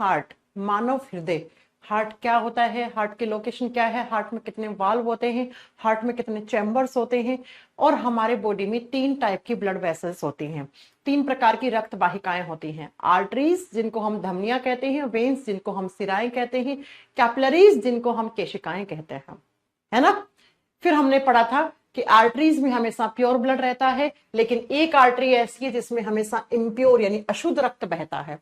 Heart, मानव हृदय। Heart क्या होता है, हार्ट की लोकेशन क्या है, हार्ट में कितने वाल्व होते हैं, हार्ट में कितने चैम्बर्स होते हैं, और हमारे बॉडी में 3 टाइप की ब्लड वेसल्स होती हैं, 3 प्रकार की रक्त वाहिकाएं होती हैं। आर्टरीज जिनको हम धमनियां कहते हैं, वेन्स जिनको हम सिराएं कहते हैं, कैपिलरीज जिनको हम केशिकाएं कहते हैं, है ना। फिर हमने पढ़ा था कि आर्टरीज में हमेशा प्योर ब्लड रहता है, लेकिन एक आर्टरी ऐसी है जिसमें हमेशा इम्प्योर यानी अशुद्ध रक्त बहता है।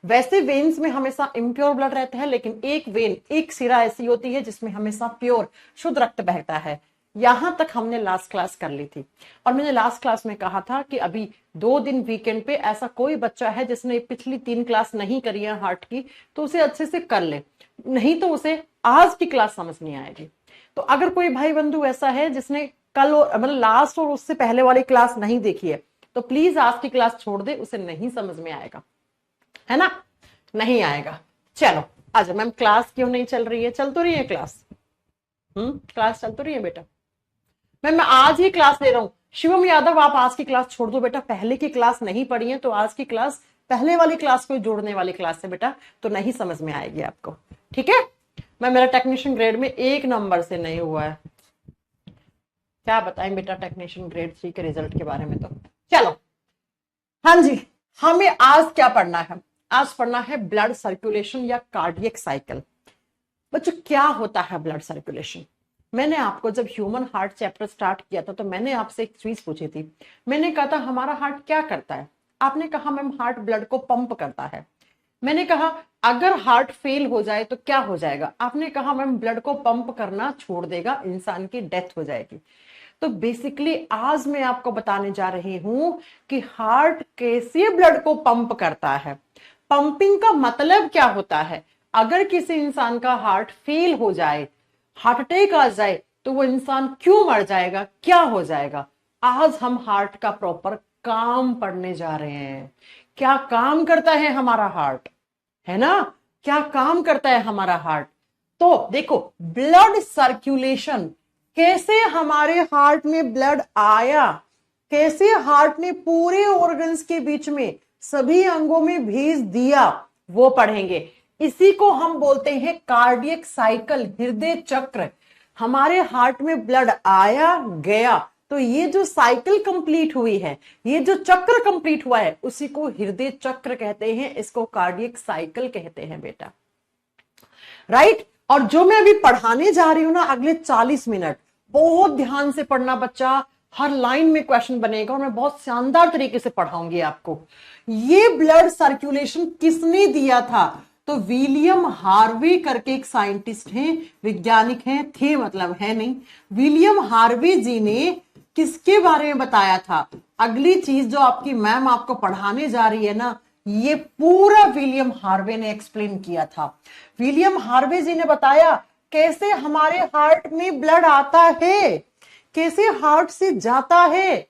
वैसे वेन्स में हमेशा इम्प्योर ब्लड रहता है, लेकिन एक वेन, एक सिरा ऐसी होती है जिसमें हमेशा प्योर शुद्ध रक्त बहता है। यहां तक हमने लास्ट क्लास कर ली थी, और मैंने लास्ट क्लास में कहा था कि अभी 2 दिन वीकेंड पे ऐसा कोई बच्चा है जिसने पिछली 3 क्लास नहीं करी है हार्ट की, तो उसे अच्छे से कर ले, नहीं तो उसे आज की क्लास समझ नहीं आएगी। तो अगर कोई भाई बंधु ऐसा है जिसने कल और मतलब लास्ट और उससे पहले वाली क्लास नहीं देखी है, तो प्लीज आज की क्लास छोड़ दे, उसे नहीं समझ में आएगा, है ना, नहीं आएगा। चलो आजा मैम, क्लास क्यों नहीं चल रही है? चल तो रही है क्लास, क्लास चल तो रही है बेटा। मैम मैं आज ही क्लास ले रहा हूं। शिवम यादव आप आज की क्लास छोड़ दो बेटा, पहले की क्लास नहीं पढ़ी है तो आज की क्लास पहले वाली क्लास को जोड़ने वाली क्लास है बेटा, तो नहीं समझ में आएगी आपको, ठीक है। मैं मेरा टेक्नीशियन ग्रेड में 1 नंबर से नहीं हुआ है, क्या बताएं बेटा टेक्नीशियन ग्रेड 3 के रिजल्ट के बारे में। तो चलो, हाँ जी, हमें आज क्या पढ़ना है? आज पढ़ना है ब्लड सर्कुलेशन या कार्डियक साइकिल। बच्चों क्या होता है ब्लड सर्कुलेशन? मैंने आपको जब ह्यूमन हार्ट चैप्टर स्टार्ट किया था तो मैंने आपसे एक चीज पूछी थी, मैंने कहा था हमारा हार्ट क्या करता है? आपने कहा मैम हार्ट ब्लड को पंप करता है। मैंने कहा अगर हार्ट फेल हो जाए तो क्या हो जाएगा? आपने कहा मैम ब्लड को पंप करना छोड़ देगा, इंसान की डेथ हो जाएगी। तो बेसिकली आज मैं आपको बताने जा रही हूं कि हार्ट कैसे ब्लड को पंप करता है, पंपिंग का मतलब क्या होता है। अगर किसी इंसान का हार्ट फेल हो जाए, हार्ट अटैक आ जाए, तो वो इंसान क्यों मर जाएगा, क्या हो जाएगा? आज हम हार्ट का प्रॉपर काम पढ़ने जा रहे हैं। क्या काम करता है हमारा हार्ट, है ना, क्या काम करता है हमारा हार्ट। तो देखो ब्लड सर्कुलेशन, कैसे हमारे हार्ट में ब्लड आया, कैसे हार्ट ने पूरे ऑर्गन्स के बीच में सभी अंगों में भेज दिया, वो पढ़ेंगे। इसी को हम बोलते हैं कार्डियक साइकिल, हृदय चक्र। हमारे हार्ट में ब्लड आया गया, तो ये जो साइकिल कंप्लीट हुई है, ये जो चक्र कंप्लीट हुआ है, उसी को हृदय चक्र कहते हैं, इसको कार्डियक साइकिल कहते हैं बेटा, राइट। और जो मैं अभी पढ़ाने जा रही हूं ना अगले 40 मिनट, बहुत ध्यान से पढ़ना बच्चा, हर लाइन में क्वेश्चन बनेगा और मैं बहुत शानदार तरीके से पढ़ाऊंगी आपको। ये ब्लड सर्कुलेशन किसने दिया था? तो विलियम हार्वे करके एक साइंटिस्ट हैं, वैज्ञानिक हैं, थे मतलब है नहीं, विलियम हार्वे जी ने किसके बारे में बताया था? अगली चीज जो आपकी मैम आपको पढ़ाने जा रही है ना, ये पूरा विलियम हार्वे ने एक्सप्लेन किया था। विलियम हार्वे जी ने बताया कैसे हमारे हार्ट में ब्लड आता है, कैसे हार्ट से जाता है,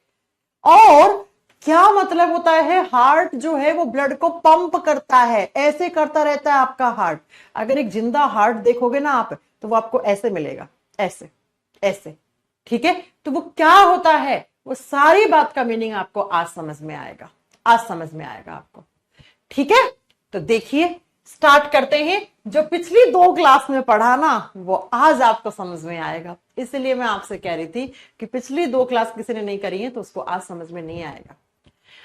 और क्या मतलब होता है हार्ट जो है वो ब्लड को पंप करता है, ऐसे करता रहता है आपका हार्ट। अगर एक जिंदा हार्ट देखोगे ना आप, तो वो आपको ऐसे मिलेगा, ऐसे ऐसे, ठीक है। तो वो क्या होता है, वो सारी बात का मीनिंग आपको आज समझ में आएगा, आज समझ में आएगा आपको, ठीक है। तो देखिए स्टार्ट करते हैं। जो पिछली 2 क्लास में पढ़ा ना वो आज आपको समझ में आएगा, इसलिए मैं आपसे कह रही थी कि पिछली 2 क्लास किसी ने नहीं करी है तो उसको आज समझ में नहीं आएगा।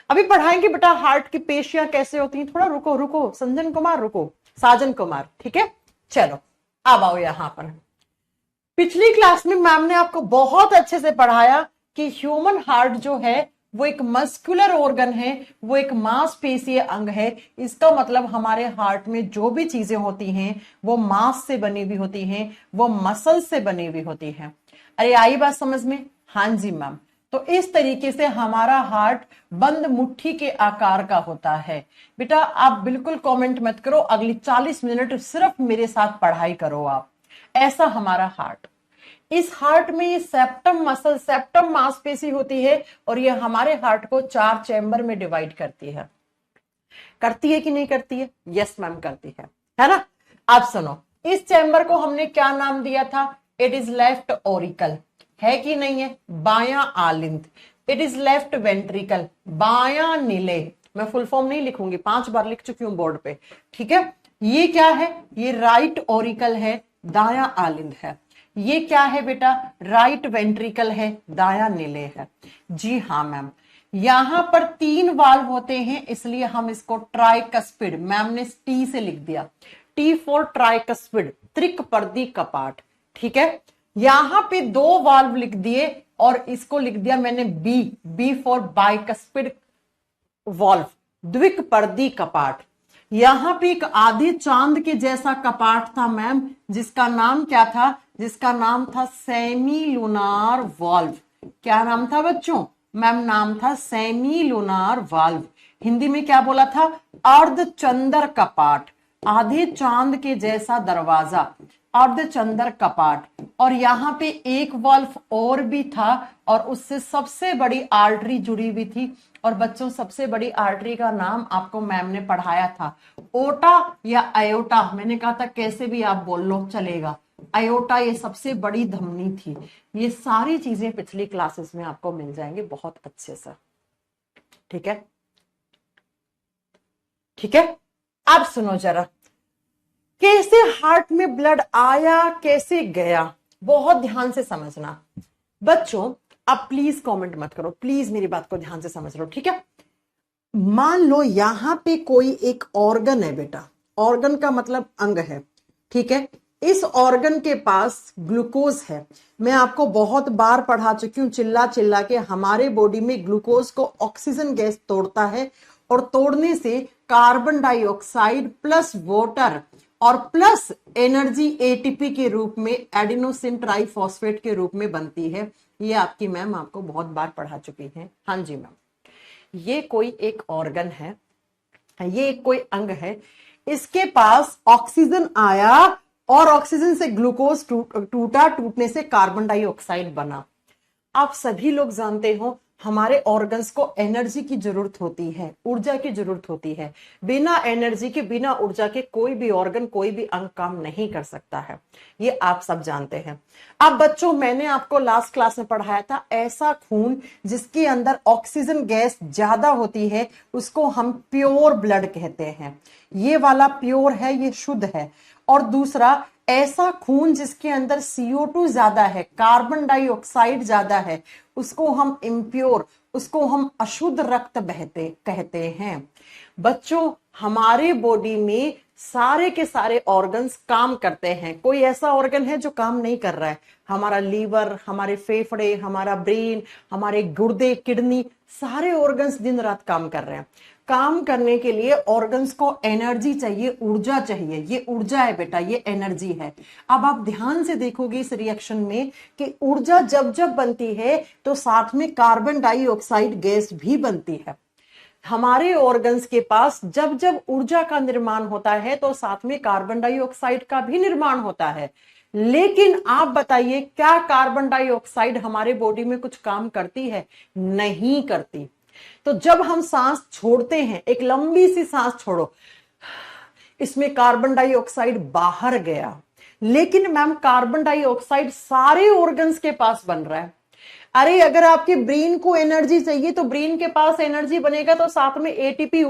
अभी पढ़ाएंगे बेटा हार्ट की पेशियां कैसे होती हैं। थोड़ा रुको रुको संजन कुमार, रुको साजन कुमार, ठीक है। चलो अब आओ यहां पर। पिछली क्लास में मैम ने आपको बहुत अच्छे से पढ़ाया कि ह्यूमन हार्ट जो है वो एक मस्कुलर ऑर्गन है, वो एक मांसपेशीय अंग है। इसका मतलब हमारे हार्ट में जो भी चीजें होती हैं वो मांस से बनी हुई होती हैं, वो मसल से बनी हुई होती हैं। अरे आई बात समझ में? हाँ जी मैम। तो इस तरीके से हमारा हार्ट बंद मुट्ठी के आकार का होता है। बेटा आप बिल्कुल कमेंट मत करो, अगली 40 मिनट सिर्फ मेरे साथ पढ़ाई करो आप। ऐसा हमारा हार्ट, इस हार्ट में ये सेप्टम मसल, सेप्टम मांसपेशी होती है, और ये हमारे हार्ट को 4 चैम्बर में डिवाइड करती है। करती है कि नहीं करती है? यस मैम करती है ना। आप सुनो, इस चैम्बर को हमने क्या नाम दिया था? इट इज लेफ्ट ओरिकल, है कि नहीं है? बायां आलिंद। इट इज लेफ्ट वेंट्रिकल, बायां नीले। मैं फुल फॉर्म नहीं लिखूंगी, 5 बार लिख चुकी हूं बोर्ड पे, ठीक है। ये क्या है? ये राइट ऑरिकल है, दाया आलिंद है। ये क्या है बेटा? राइट वेंट्रिकल है, दाया निलय है। जी हाँ मैम, यहां पर 3 वाल्व होते हैं, इसलिए हम इसको ट्राइकस्पिड, मैम ने टी से लिख दिया, टी फॉर ट्राइकस्पिड, त्रिकपर्दी कपाट। ठीक है, यहां पे 2 वाल्व लिख दिए और इसको लिख दिया मैंने B, B for bicuspid valve, द्विकपर्दी कपाट। यहां पे एक आधे चांद के जैसा कपाट था मैम, जिसका नाम क्या था? जिसका नाम था सेमी लूनार वाल्व। क्या नाम था बच्चों? मैम नाम था सेमी लूनार वाल्व। हिंदी में क्या बोला था? अर्धचंद्र कपाट, आधे चांद के जैसा दरवाजा, अर्धचंद्र कपाट। और यहाँ पे एक वाल्व और भी था और उससे सबसे बड़ी आर्टरी जुड़ी हुई थी। और बच्चों, सबसे बड़ी आर्टरी का नाम आपको मैम ने पढ़ाया था, ओटा या अयोटा। मैंने कहा था कैसे भी आप बोल लो चलेगा, अयोटा ये सबसे बड़ी धमनी थी। ये सारी चीजें पिछली क्लासेस में आपको मिल जाएंगे बहुत अच्छे से। ठीक है, ठीक है। अब सुनो जरा, कैसे हार्ट में ब्लड आया, कैसे गया, बहुत ध्यान से समझना बच्चों। अब प्लीज कमेंट मत करो, प्लीज मेरी बात को ध्यान से समझ लो। ठीक है, मान लो यहां पे कोई एक ऑर्गन है बेटा, ऑर्गन का मतलब अंग है। ठीक है, इस ऑर्गन के पास ग्लूकोज है। मैं आपको बहुत बार पढ़ा चुकी हूं चिल्ला चिल्ला के, हमारे बॉडी में ग्लूकोज को ऑक्सीजन गैस तोड़ता है और तोड़ने से कार्बन डाइऑक्साइड प्लस वाटर और प्लस एनर्जी एटीपी के रूप में, एडिनोसिन ट्राइफॉस्फेट के रूप में बनती है। ये आपकी मैम आपको बहुत बार पढ़ा चुकी है। हाँ जी मैम, ये कोई एक ऑर्गन है, ये कोई अंग है, इसके पास ऑक्सीजन आया और ऑक्सीजन से ग्लूकोज टूटा, टूटने से कार्बन डाइऑक्साइड बना। आप सभी लोग जानते हो हमारे ऑर्गन्स को एनर्जी की जरूरत होती है, ऊर्जा की जरूरत होती है। बिना एनर्जी के, बिना ऊर्जा के कोई भी ऑर्गन, कोई भी अंग काम नहीं कर सकता है। ये आप सब जानते हैं। अब बच्चों, मैंने आपको लास्ट क्लास में पढ़ाया था, ऐसा खून जिसके अंदर ऑक्सीजन गैस ज्यादा होती है उसको हम प्योर ब्लड कहते हैं। ये वाला प्योर है, ये शुद्ध है। और दूसरा, ऐसा खून जिसके अंदर CO2 ज्यादा है, कार्बन डाइऑक्साइड ज्यादा है, उसको हम इम्प्योर, उसको हम अशुद्ध रक्त बहते कहते हैं। बच्चों, हमारे बॉडी में सारे के सारे ऑर्गन्स काम करते हैं। कोई ऐसा ऑर्गन है जो काम नहीं कर रहा है? हमारा लीवर, हमारे फेफड़े, हमारा ब्रेन, हमारे गुर्दे, किडनी, सारे ऑर्गन्स दिन रात काम कर रहे हैं। काम करने के लिए ऑर्गन्स को एनर्जी चाहिए, ऊर्जा चाहिए। ये ऊर्जा है बेटा, ये एनर्जी है। अब आप ध्यान से देखोगे इस रिएक्शन में कि ऊर्जा जब जब बनती है तो साथ में कार्बन डाइऑक्साइड गैस भी बनती है। हमारे ऑर्गन्स के पास जब जब ऊर्जा का निर्माण होता है तो साथ में कार्बन डाइऑक्साइड का भी निर्माण होता है। लेकिन आप बताइए, क्या कार्बन डाइऑक्साइड हमारे बॉडी में कुछ काम करती है? नहीं करती। तो जब हम सांस छोड़ते हैं, एक लंबी सी सांस छोड़ो, इसमें कार्बन डाइऑक्साइड बाहर गया, लेकिन मैम कार्बन डाइऑक्साइड सारे ऑर्गन्स के पास बन रहा है। अरे अगर आपके ब्रेन को एनर्जी चाहिए तो ब्रेन के पास एनर्जी बनेगा तो साथ में एटीपी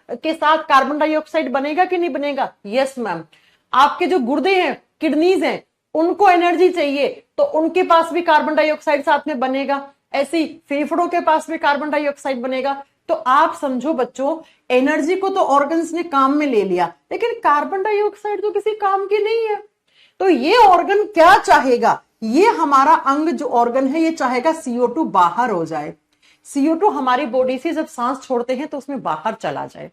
के साथ कार्बन डाइऑक्साइड बनेगा कि नहीं बनेगा? Yes ma'am. आपके जो गुर्दे हैं, किडनीज हैं, उनको एनर्जी चाहिए तो उनके पास भी कार्बन डाइऑक्साइड साथ में बनेगा। ऐसे ही फेफड़ों के पास भी कार्बन डाइऑक्साइड बनेगा। तो आप समझो बच्चों, एनर्जी को तो ऑर्गन्स ने काम में ले लिया, लेकिन कार्बन डाइऑक्साइड तो किसी काम की नहीं है। तो ये ऑर्गन क्या चाहेगा? ये हमारा अंग जो ऑर्गन है, ये चाहेगा CO2 बाहर हो जाए। CO2 हमारी बॉडी से जब सांस छोड़ते हैं तो उसमें बाहर चला जाए।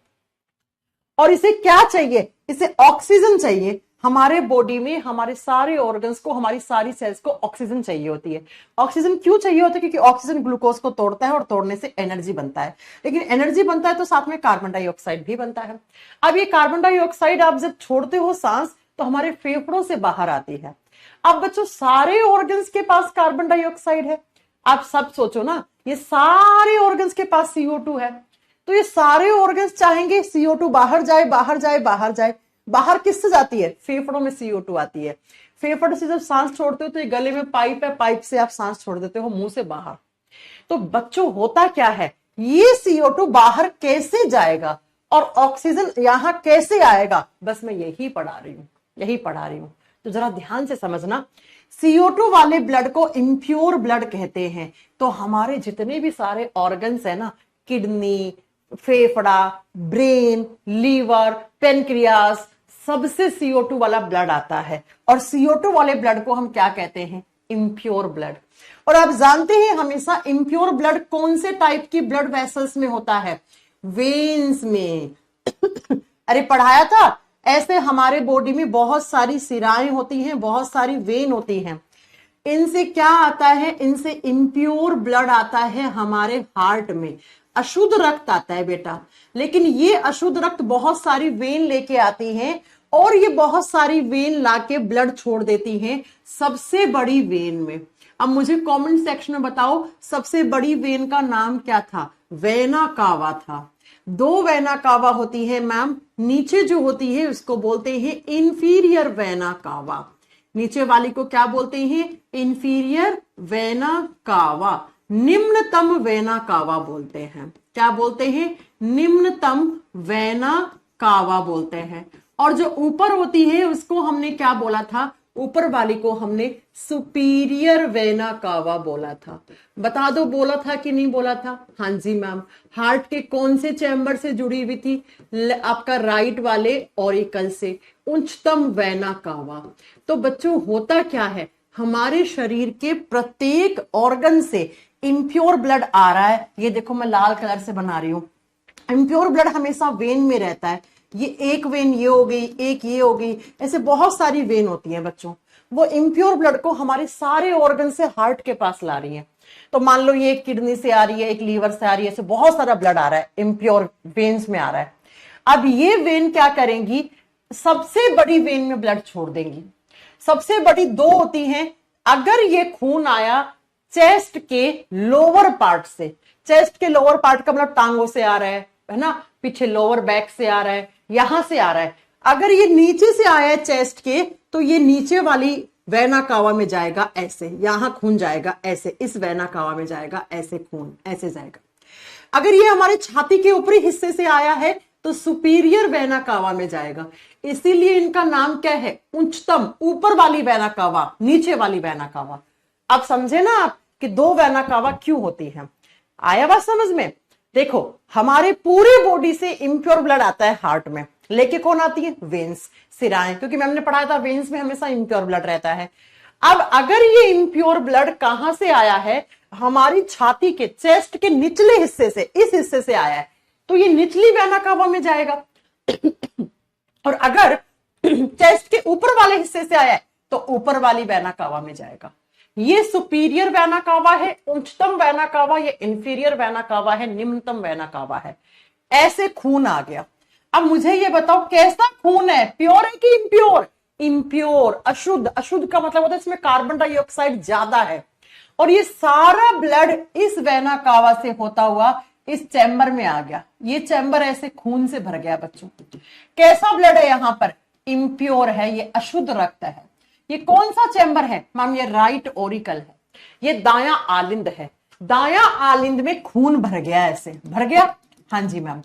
और इसे क्या चाहिए? इसे ऑक्सीजन चाहिए। हमारे बॉडी में हमारे सारे ऑर्गन्स को, हमारी सारी सेल्स को ऑक्सीजन चाहिए होती है। ऑक्सीजन क्यों चाहिए होता है? क्योंकि ऑक्सीजन ग्लूकोज को तोड़ता है और तोड़ने से एनर्जी बनता है। लेकिन एनर्जी बनता है तो साथ में कार्बन डाइऑक्साइड भी बनता है। अब ये कार्बन डाइऑक्साइड आप जब छोड़ते हो सांस तो हमारे फेफड़ों से बाहर आती है। अब बच्चों, सारे ऑर्गन्स के पास कार्बन डाइऑक्साइड है। आप सब सोचो ना, ये सारे ऑर्गन्स के पास CO2 है, तो ये सारे ऑर्गन्स चाहेंगे CO2 बाहर जाए, बाहर जाए, बाहर जाए। बाहर किससे जाती है? फेफड़ों में CO2 आती है। फेफड़ों से जब सांस छोड़ते हो तो ये गले में पाइप है, पाइप से आप सांस छोड़ देते हो मुंह से बाहर। तो बच्चों, होता क्या है? ये CO2 बाहर कैसे जाएगा? और ऑक्सीजन यहां कैसे आएगा, बस मैं यही पढ़ा रही हूं। तो जरा ध्यान से समझना, CO2 वाले ब्लड को इम्प्योर ब्लड कहते हैं। तो हमारे जितने भी सारे ऑर्गन्स है ना, किडनी, फेफड़ा, ब्रेन, लीवर, पेनक्रियास, सबसे CO2 वाला ब्लड आता है। और CO2 वाले ब्लड को हम क्या कहते हैं, इम्प्योर ब्लड। और आप जानते हैं हमेशा इम्प्योर ब्लड कौन से टाइप की ब्लड वेसल्स में होता है, वेन्स में। अरे पढ़ाया था, ऐसे हमारे बॉडी में बहुत सारी सिराएं होती हैं, बहुत सारी वेन होती हैं। इनसे क्या आता है, इनसे इम्प्योर ब्लड आता है हमारे हार्ट में, अशुद्ध रक्त आता है बेटा। लेकिन ये अशुद्ध रक्त बहुत सारी वेन लेके आती हैं, और ये बहुत सारी वेन लाके ब्लड छोड़ देती हैं सबसे बड़ी वेन में। अब मुझे कमेंट सेक्शन में बताओ, सबसे बड़ी वेन का नाम क्या था, वेना कावा था। 2 वेना कावा होती है मैम, नीचे जो होती है उसको बोलते हैं इंफीरियर वेना कावा। नीचे वाली को क्या बोलते हैं, इंफीरियर वेना कावा। निम्नतम वेना कावा बोलते हैं, क्या बोलते हैं, निम्नतम वेना कावा बोलते हैं। और जो ऊपर होती है उसको हमने क्या बोला था, ऊपर वाली को हमने सुपीरियर वेना कावा बोला था। बता दो बोला था कि नहीं बोला था, हाँ जी मैम। हार्ट के कौन से चैम्बर से जुड़ी हुई थी, आपका राइट वाले ऑरिकल से, उच्चतम वेना कावा। तो बच्चों होता क्या है, हमारे शरीर के प्रत्येक ऑर्गन से इम्प्योर ब्लड आ रहा है। ये देखो मैं लाल कलर से बना रही हूं, इम्प्योर ब्लड हमेशा वेन में रहता है। ये एक वेन ये हो गई, एक ये हो गई, ऐसे बहुत सारी वेन होती हैं बच्चों। वो इम्प्योर ब्लड को हमारे सारे ऑर्गन से हार्ट के पास ला रही है। तो मान लो ये एक किडनी से आ रही है, एक लीवर से आ रही है, ऐसे बहुत सारा ब्लड आ रहा है, इम्प्योर वेन्स में आ रहा है। अब ये वेन क्या करेंगी, सबसे बड़ी वेन में ब्लड छोड़ देंगी। सबसे बड़ी 2 होती हैं। अगर ये खून आया चेस्ट के लोअर पार्ट से, चेस्ट के लोअर पार्ट का मतलब टांगों से आ रहा है ना, पीछे लोअर बैक से आ रहा है, यहां से आ रहा है। अगर ये नीचे से आया है चेस्ट के, तो ये नीचे वाली वेना कावा में जाएगा ऐसे, यहां खून जाएगा ऐसे, इस वेना कावा में जाएगा ऐसे, खून ऐसे जाएगा। अगर ये हमारे छाती के ऊपरी हिस्से से आया है तो सुपीरियर वेना कावा में जाएगा। इसीलिए इनका नाम क्या है, उच्चतम, ऊपर वाली वेना कावा, नीचे वाली वेना कावा। अब समझे ना आप कि 2 वेना कावा क्यों होती है, आया बात समझ में। देखो हमारे पूरे बॉडी से इम्प्योर ब्लड आता है हार्ट में, लेके कौन आती है, वेन्स, सिराएं, क्योंकि मैम ने पढ़ाया था वेन्स में हमेशा इम्प्योर ब्लड रहता है। अब अगर ये इम्प्योर ब्लड कहां से आया है, हमारी छाती के, चेस्ट के निचले हिस्से से, इस हिस्से से आया है, तो ये निचली वेना कावा में जाएगा। और अगर चेस्ट के ऊपर वाले हिस्से से आया है तो ऊपर वाली वेना कावा में जाएगा। ये सुपीरियर वेना कावा है, उच्चतम वेना कावा, ये इंफीरियर वेना कावा है, निम्नतम वेना कावा है। ऐसे खून आ गया। अब मुझे ये बताओ कैसा खून है, प्योर है कि इम्प्योर, इम्प्योर, अशुद्ध। अशुद्ध का मतलब होता है इसमें कार्बन डाइऑक्साइड ज्यादा है। और ये सारा ब्लड इस वेना कावा से होता हुआ इस चैम्बर में आ गया। ये चैम्बर ऐसे खून से भर गया बच्चों। कैसा ब्लड है यहां पर, इम्प्योर है, ये अशुद्ध रक्त है। ये कौन सा चैम्बर है मैम, ये राइट ओरिकल है, ये दायां आलिंद है। दायां आलिंद में खून भर गया, ऐसे भर गया, हाँ जी मैम।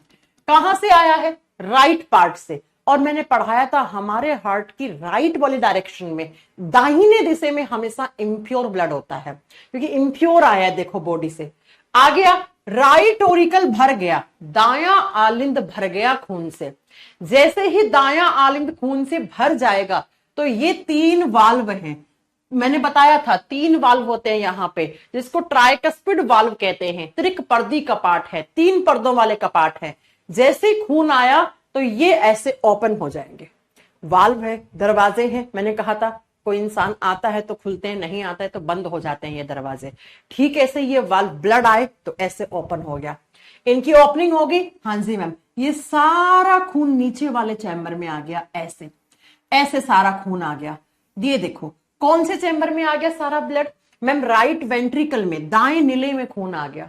कहां से आया है, राइट पार्ट से। और मैंने पढ़ाया था हमारे हार्ट की राइट वाली डायरेक्शन में, दाहिने दिशा में हमेशा इम्प्योर ब्लड होता है, क्योंकि इम्प्योर आया है, देखो बॉडी से आ गया, राइट ओरिकल भर गया, दायां आलिंद भर गया खून से। जैसे ही दायां आलिंद खून से भर जाएगा तो ये 3 वाल्व हैं, मैंने बताया था 3 वाल्व होते हैं यहां पे, जिसको ट्राइकस्पिड वाल्व कहते हैं। त्रिकपर्दी कपाट है, 3 पर्दों वाले कपाट है। जैसे खून आया तो ये ऐसे ओपन हो जाएंगे। वाल्व है, दरवाजे हैं, मैंने कहा था कोई इंसान आता है तो खुलते हैं, नहीं आता है तो बंद हो जाते हैं ये दरवाजे। ठीक ऐसे ये वाल्व, ब्लड आए तो ऐसे ओपन हो गया, इनकी ओपनिंग होगी, हाँ जी मैम। ये सारा खून नीचे वाले चैम्बर में आ गया, ऐसे ऐसे सारा खून आ गया। ये देखो कौन से चैम्बर में आ गया सारा ब्लड, मैम राइट वेंट्रिकल में, दाएं नीले में खून आ गया।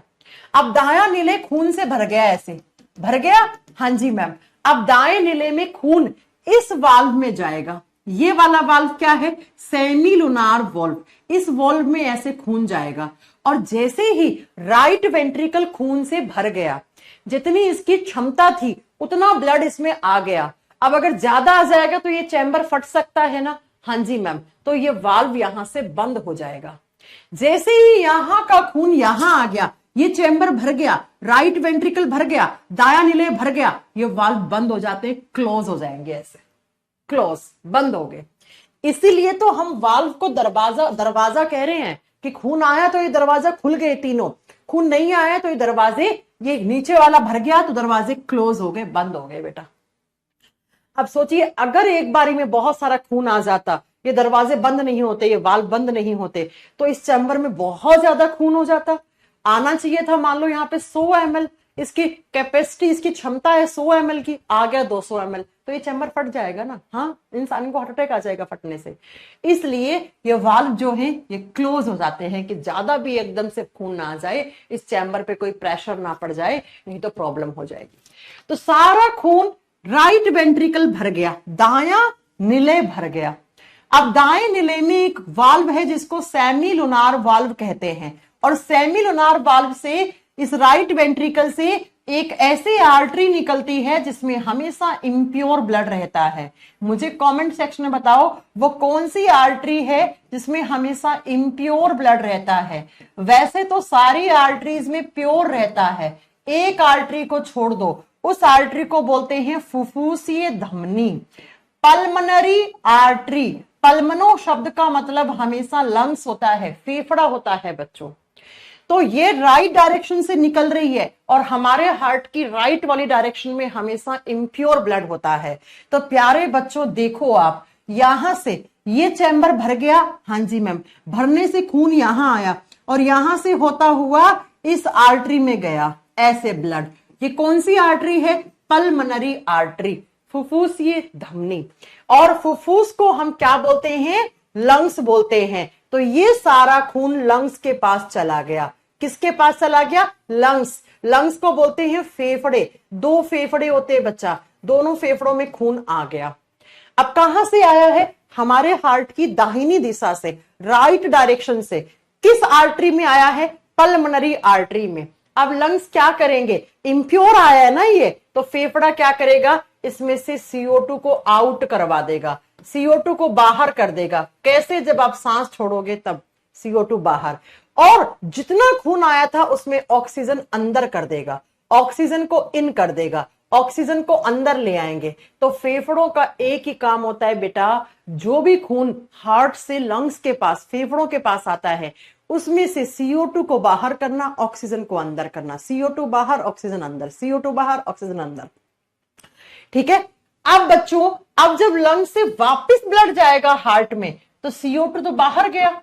अब दायां नीले खून से भर गया, ऐसे भर गया, हाँ जी मैम। अब दाएं नीले में खून इस वाल्व में जाएगा। ये वाला वाल्व क्या है, सेमिलुनार वाल्व। इस वाल्व में ऐसे खून जाएगा, और जैसे ही राइट वेंट्रिकल खून से भर गया, जितनी इसकी क्षमता थी उतना ब्लड इसमें आ गया। अब अगर ज्यादा आ जाएगा तो ये चैम्बर फट सकता है ना। हाँ जी मैम, तो ये वाल्व यहां से बंद हो जाएगा। जैसे ही यहां का खून यहां आ गया, ये चैम्बर भर गया, राइट वेंट्रिकल भर गया, दाया निलय भर गया, ये वाल्व बंद हो जाते, क्लोज हो जाएंगे, ऐसे क्लोज, बंद हो गए। इसीलिए तो हम वाल्व को दरवाजा कह रहे हैं कि खून आया तो ये दरवाजा खुल गए तीनों, खून नहीं आया तो ये दरवाजे, ये नीचे वाला भर गया तो दरवाजे क्लोज हो गए, बंद हो गए बेटा। अब सोचिए अगर एक बारी में बहुत सारा खून आ जाता, ये दरवाजे बंद नहीं होते, ये वाल्व बंद नहीं होते, तो इस चैम्बर में बहुत ज्यादा खून हो जाता। आना चाहिए था मान लो यहाँ पे 100 ml, इसकी कैपेसिटी, इसकी क्षमता है 100 ml की, आ गया 200 ml, तो ये चैम्बर फट जाएगा ना। हाँ, इंसान को हार्ट अटैक आ जाएगा फटने से। इसलिए ये वाल्व जो है ये क्लोज हो जाते हैं कि ज्यादा भी एकदम से खून ना आ जाए, इस चैम्बर पे कोई प्रेशर ना पड़ जाए, नहीं तो प्रॉब्लम हो जाएगी। तो सारा खून राइट वेंट्रिकल भर गया, दाया निलय भर गया। अब दाएं निलय में एक वाल्व है जिसको सेमी लुनार वाल्व कहते हैं, और सेमी लुनार वाल्व से इस राइट वेंट्रिकल से एक ऐसी आर्टरी निकलती है जिसमें हमेशा इम्प्योर ब्लड रहता है। मुझे कमेंट सेक्शन में बताओ वो कौन सी आर्टरी है जिसमें हमेशा इम्प्योर ब्लड रहता है। वैसे तो सारी आर्टरीज में प्योर रहता है, एक आर्टरी को छोड़ दो, उस आर्टरी को बोलते हैं फुफ्फुसीय धमनी, पल्मनरी आर्टरी। पल्मनो शब्द का मतलब हमेशा लंग्स होता है, फेफड़ा होता है बच्चों। तो ये राइट डायरेक्शन से निकल रही है और हमारे हार्ट की राइट वाली डायरेक्शन में हमेशा इम्प्योर ब्लड होता है। तो प्यारे बच्चों देखो, आप यहां से ये चैम्बर भर गया, हाँ जी मैम, भरने से खून यहां आया और यहां से होता हुआ इस आर्टरी में गया, ऐसे ब्लड। ये कौन सी आर्टरी है? पल्मनरी आर्टरी, फुफ्फुसीय धमनी। और फुफ्फुस को हम क्या बोलते हैं? लंग्स बोलते हैं। तो ये सारा खून लंग्स के पास चला गया। किसके पास चला गया? लंग्स। लंग्स को बोलते हैं फेफड़े, दो फेफड़े होते हैं बच्चा, दोनों फेफड़ों में खून आ गया। अब कहां से आया है? हमारे हार्ट की दाहिनी दिशा से, राइट डायरेक्शन से। किस आर्टरी में आया है? पल्मनरी आर्टरी में। अब लंग्स क्या करेंगे? इम्प्योर आया है ना ये, तो फेफड़ा क्या करेगा? इसमें से CO2 को आउट करवा देगा, CO2 को बाहर कर देगा। कैसे? जब आप सांस छोड़ोगे तब CO2 बाहर, और जितना खून आया था उसमें ऑक्सीजन अंदर कर देगा, ऑक्सीजन को इन कर देगा, ऑक्सीजन को अंदर ले आएंगे। तो फेफड़ों का एक ही काम होता है बेटा, जो भी खून हार्ट से लंग्स के पास, फेफड़ों के पास आता है, उसमें से CO2 को बाहर करना, ऑक्सीजन को अंदर करना। CO2 बाहर, ऑक्सीजन अंदर, CO2 बाहर, ऑक्सीजन अंदर। ठीक है। अब बच्चों, अब जब लंग्स से वापस ब्लड जाएगा हार्ट में, तो CO2 तो बाहर गया,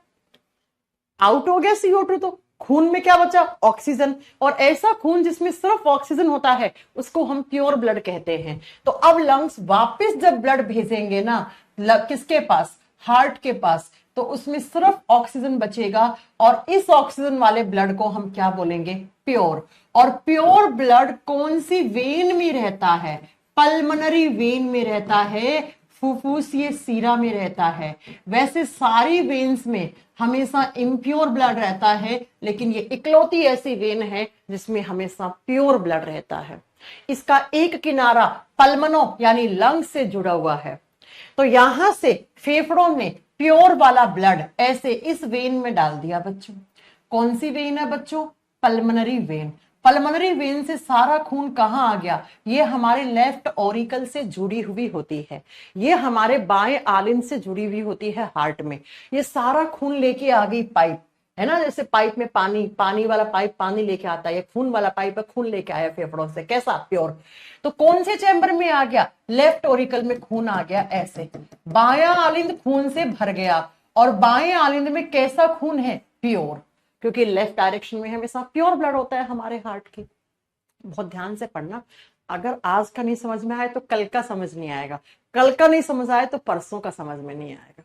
आउट हो गया CO2, तो खून में क्या बचा? ऑक्सीजन। और ऐसा खून जिसमें सिर्फ ऑक्सीजन होता है उसको हम प्योर ब्लड कहते हैं। तो अब लंग्स वापस जब ब्लड भेजेंगे ना, किसके पास? हार्ट के पास, तो उसमें सिर्फ ऑक्सीजन बचेगा, और इस ऑक्सीजन वाले ब्लड को हम क्या बोलेंगे? प्योर। और प्योर ब्लड कौन सी वेन में रहता है? पल्मनरी वेन में रहता है, फुफ्फुसीय सीरा में रहता है। वैसे सारी वेन्स में हमेशा इम्प्योर ब्लड रहता है, लेकिन ये इकलौती ऐसी वेन है जिसमें हमेशा प्योर ब्लड रहता है। इसका एक किनारा पल्मनो यानी लंग से जुड़ा हुआ है। तो यहां से फेफड़ों में प्योर वाला ब्लड ऐसे इस वेन में डाल दिया बच्चों। कौन सी वेन है बच्चों? Pulmonary when. पल्मनरी वेन से सारा खून कहां आ गया? ये हमारे लेफ्ट ऑरिकल से जुड़ी हुई होती है, ये हमारे बाएं आलिंद से जुड़ी हुई होती है हार्ट में। ये सारा खून लेके आ गई पाइप, है ना, जैसे पाइप में पानी वाला पाइप पानी लेके आता है, खून वाला पाइप खून लेके आया फेफड़ों से। कैसा? प्योर। तो कौन से चैम्बर में आ गया? लेफ्ट ऑरिकल में खून आ गया, ऐसे बायां आलिंद खून से भर गया। और बाएं आलिंद में कैसा खून है? प्योर, क्योंकि लेफ्ट डायरेक्शन में हमेशा प्योर ब्लड होता है हमारे हार्ट की। बहुत ध्यान से पढ़ना, अगर आज का नहीं समझ में आए तो कल का समझ नहीं आएगा, कल का नहीं समझ आए तो परसों का समझ में नहीं आएगा।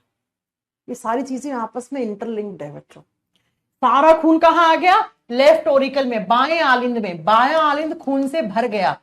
ये सारी चीजें आपस में इंटरलिंक्ड है बच्चों। सारा खून कहां आ गया? लेफ्ट ऑरिकल में, बाएं आलिंद में। बायां आलिंद खून से भर गया,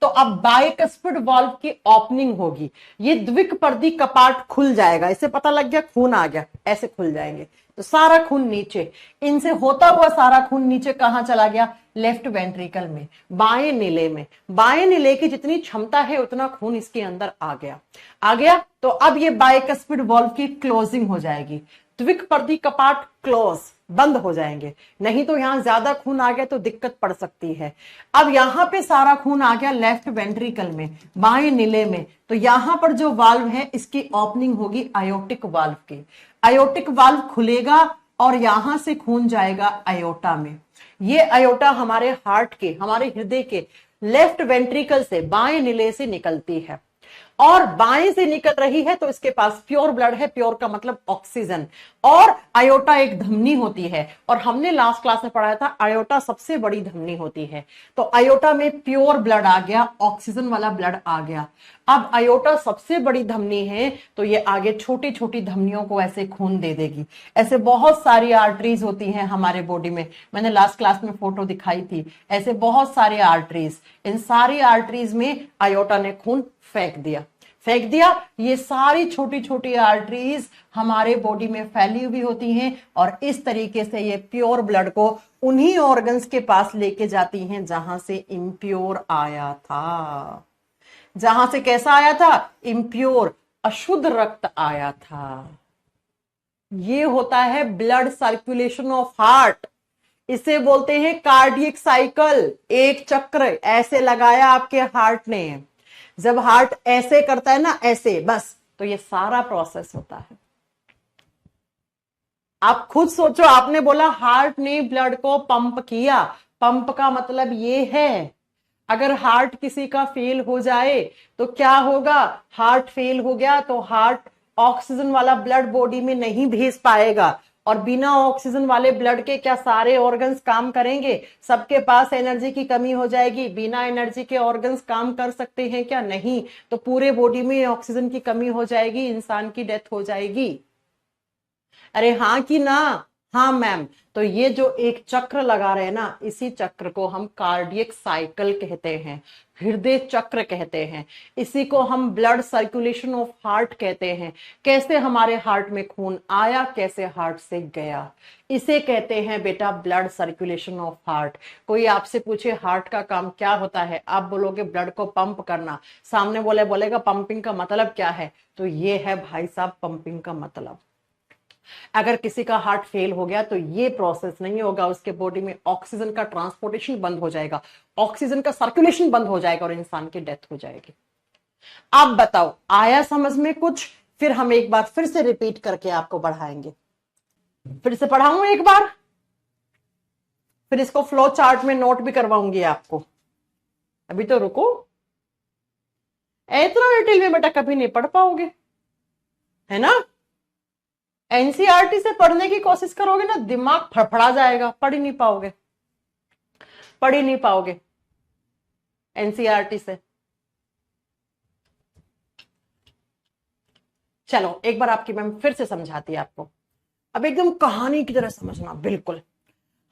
तो अब बाइकस्पिड वाल्व की ओपनिंग होगी, ये द्विकपर्दी कपाट खुल जाएगा। इसे पता लग गया खून आ गया, ऐसे खुल जाएंगे, तो सारा खून नीचे, इनसे होता हुआ सारा खून नीचे कहां चला गया? लेफ्ट वेंट्रिकल में, बाएं नीले में। बाएं नीले की जितनी क्षमता है उतना खून इसके अंदर आ गया। तो अब ये बाइकस्पिड वाल्व की क्लोजिंग हो जाएगी, द्विक पर्दी कपाट क्लोज, बंद हो जाएंगे। नहीं तो यहां ज्यादा खून आ गया तो दिक्कत पड़ सकती है। अब यहां पे सारा खून आ गया लेफ्ट वेंट्रिकल में, बाएं नीले में, तो यहां पर जो वाल्व है इसकी ओपनिंग होगी आयोटिक वाल्व की। आयोटिक वाल्व खुलेगा और यहां से खून जाएगा अयोटा में। ये अयोटा हमारे हार्ट के, हमारे हृदय के लेफ्ट वेंट्रिकल से, बाएं नीले से निकलती है और बाएं से निकल रही है तो इसके पास प्योर ब्लड है। प्योर का मतलब ऑक्सीजन। और आयोटा एक धमनी होती है और हमने लास्ट क्लास में पढ़ाया था आयोटा सबसे बड़ी धमनी होती है। तो आयोटा में प्योर ब्लड आ गया, ऑक्सीजन वाला ब्लड आ गया। अब आयोटा सबसे बड़ी धमनी है तो ये आगे छोटी छोटी धमनियों को ऐसे खून दे देगी। ऐसे बहुत सारी आर्टरीज होती हैं हमारे बॉडी में, मैंने लास्ट क्लास में फोटो दिखाई थी। ऐसे बहुत सारे आर्टरीज, इन सारी आर्टरीज में आयोटा ने खून फेंक दिया। ये सारी छोटी छोटी आर्टरीज हमारे बॉडी में फैली हुई होती हैं और इस तरीके से ये प्योर ब्लड को उन्हीं ऑर्गन्स के पास लेके जाती हैं जहां से इम्प्योर आया था। जहां से कैसा आया था? इम्प्योर, अशुद्ध रक्त आया था। ये होता है ब्लड सर्कुलेशन ऑफ हार्ट। इसे बोलते हैं कार्डियक साइकिल। एक चक्र ऐसे लगाया आपके हार्ट ने, जब हार्ट ऐसे करता है ना, ऐसे, बस, तो ये सारा प्रोसेस होता है। आप खुद सोचो, आपने बोला हार्ट ने ब्लड को पंप किया। पंप का मतलब ये है, अगर हार्ट किसी का फेल हो जाए तो क्या होगा? हार्ट फेल हो गया तो हार्ट ऑक्सीजन वाला ब्लड बॉडी में नहीं भेज पाएगा और बिना ऑक्सीजन वाले ब्लड के क्या सारे ऑर्गन्स काम करेंगे? सबके पास एनर्जी की कमी हो जाएगी। बिना एनर्जी के ऑर्गन्स काम कर सकते हैं क्या? नहीं। तो पूरे बॉडी में ऑक्सीजन की कमी हो जाएगी, इंसान की डेथ हो जाएगी। अरे हाँ कि ना? हाँ मैम। तो ये जो एक चक्र लगा रहे हैं ना, इसी चक्र को हम कार्डियक साइकिल कहते हैं, हृदय चक्र कहते हैं। इसी को हम ब्लड सर्कुलेशन ऑफ हार्ट कहते हैं। कैसे हमारे हार्ट में खून आया, कैसे हार्ट से गया, इसे कहते हैं बेटा ब्लड सर्कुलेशन ऑफ हार्ट। कोई आपसे पूछे हार्ट का काम क्या होता है, आप बोलोगे ब्लड को पंप करना। सामने बोलेगा पंपिंग का मतलब क्या है? तो ये है भाई साहब पंपिंग का मतलब। अगर किसी का हार्ट फेल हो गया तो ये प्रोसेस नहीं होगा, उसके बॉडी में ऑक्सीजन का ट्रांसपोर्टेशन बंद हो जाएगा, ऑक्सीजन का सर्कुलेशन बंद हो जाएगा और इंसान की डेथ हो जाएगी। आप बताओ, आया समझ में कुछ? फिर हम एक बार फिर से रिपीट करके आपको बढ़ाएंगे। फिर से पढ़ाऊं एक बार, फिर इसको फ्लो चार्ट में नोट भी करवाऊंगी आपको। अभी तो रुको, इतना डिटेल में बेटा कभी नहीं पढ़ पाओगे, है ना? एनसीईआरटी से पढ़ने की कोशिश करोगे ना, दिमाग फड़फड़ा जाएगा, पढ़ ही नहीं पाओगे एनसीईआरटी से। चलो एक बार आपकी मैम फिर से समझाती है आपको। अब एकदम कहानी की तरह समझना, बिल्कुल।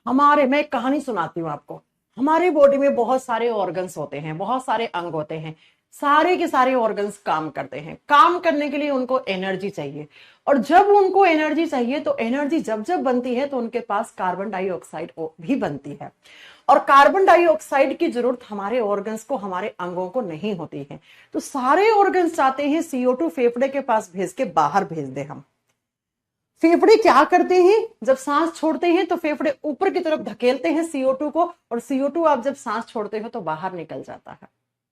मैं एक कहानी सुनाती हूँ आपको। हमारे बॉडी में बहुत सारे ऑर्गन्स होते हैं, बहुत सारे अंग होते हैं। सारे के सारे ऑर्गन्स काम करते हैं। काम करने के लिए उनको एनर्जी चाहिए और जब उनको एनर्जी चाहिए तो एनर्जी जब जब बनती है तो उनके पास कार्बन डाइऑक्साइड भी बनती है और कार्बन डाइऑक्साइड की जरूरत हमारे ऑर्गन्स को, हमारे अंगों को नहीं होती है। तो सारे ऑर्गन्स चाहते हैं CO2 फेफड़े के पास भेज के बाहर भेज दे हम। फेफड़े क्या करते हैं? जब सांस छोड़ते हैं तो फेफड़े ऊपर की तरफ धकेलते हैं CO2 को और CO2 आप जब सांस छोड़ते हो तो बाहर निकल जाता है।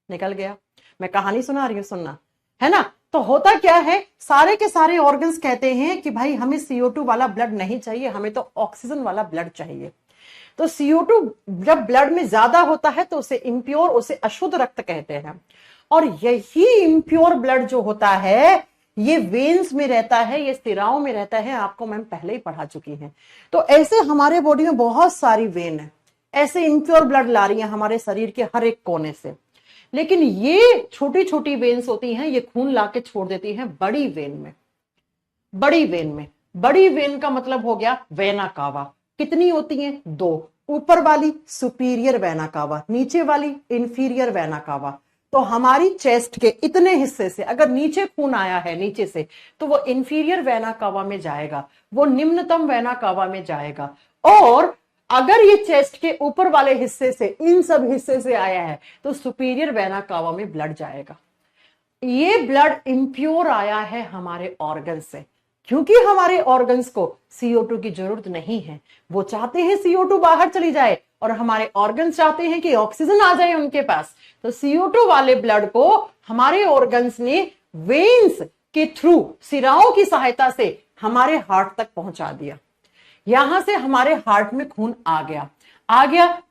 निकल गया? मैं कहानी सुना रही हूं, सुनना है ना। तो होता क्या है, सारे के सारे ऑर्गन्स कहते हैं कि भाई हमें CO2 वाला ब्लड नहीं चाहिए, हमें तो ऑक्सीजन वाला ब्लड चाहिए। तो CO2 जब ब्लड में ज्यादा होता है तो उसे इम्प्योर, उसे अशुद्ध रक्त कहते हैं। और यही इम्प्योर ब्लड जो होता है ये वेन्स में रहता है, ये सिराओं में रहता है। आपको मैम पहले ही पढ़ा चुकी हैं। तो ऐसे हमारे बॉडी में बहुत सारी वेन है, ऐसे इम्प्योर ब्लड ला रही है हमारे शरीर के हर एक कोने से। लेकिन ये छोटी छोटी वेन्स होती हैं, ये खून लाके छोड़ देती हैं बड़ी वेन में। बड़ी वेन का मतलब हो गया वेना कावा। कितनी होती हैं? 2। ऊपर वाली सुपीरियर वेना कावा, नीचे वाली इंफीरियर वेना कावा। तो हमारी चेस्ट के इतने हिस्से से अगर नीचे खून आया है नीचे से तो वो इंफीरियर वेना कावा में जाएगा, वो निम्नतम वेना कावा में जाएगा। और अगर ये चेस्ट के ऊपर वाले हिस्से से, इन सब हिस्से से आया है तो सुपीरियर वेना कावा में ब्लड जाएगा। ये ब्लड इम्प्योर आया है हमारे ऑर्गन से, क्योंकि हमारे ऑर्गन्स को CO2 की जरूरत नहीं है। वो चाहते हैं CO2 बाहर चली जाए और हमारे ऑर्गन्स चाहते हैं कि ऑक्सीजन आ जाए उनके पास। तो CO2 वाले ब्लड को हमारे ऑर्गन्स ने वेन्स के थ्रू, सिराओं की सहायता से हमारे हार्ट तक पहुंचा दिया। यहां से हमारे हार्ट में खून आ गया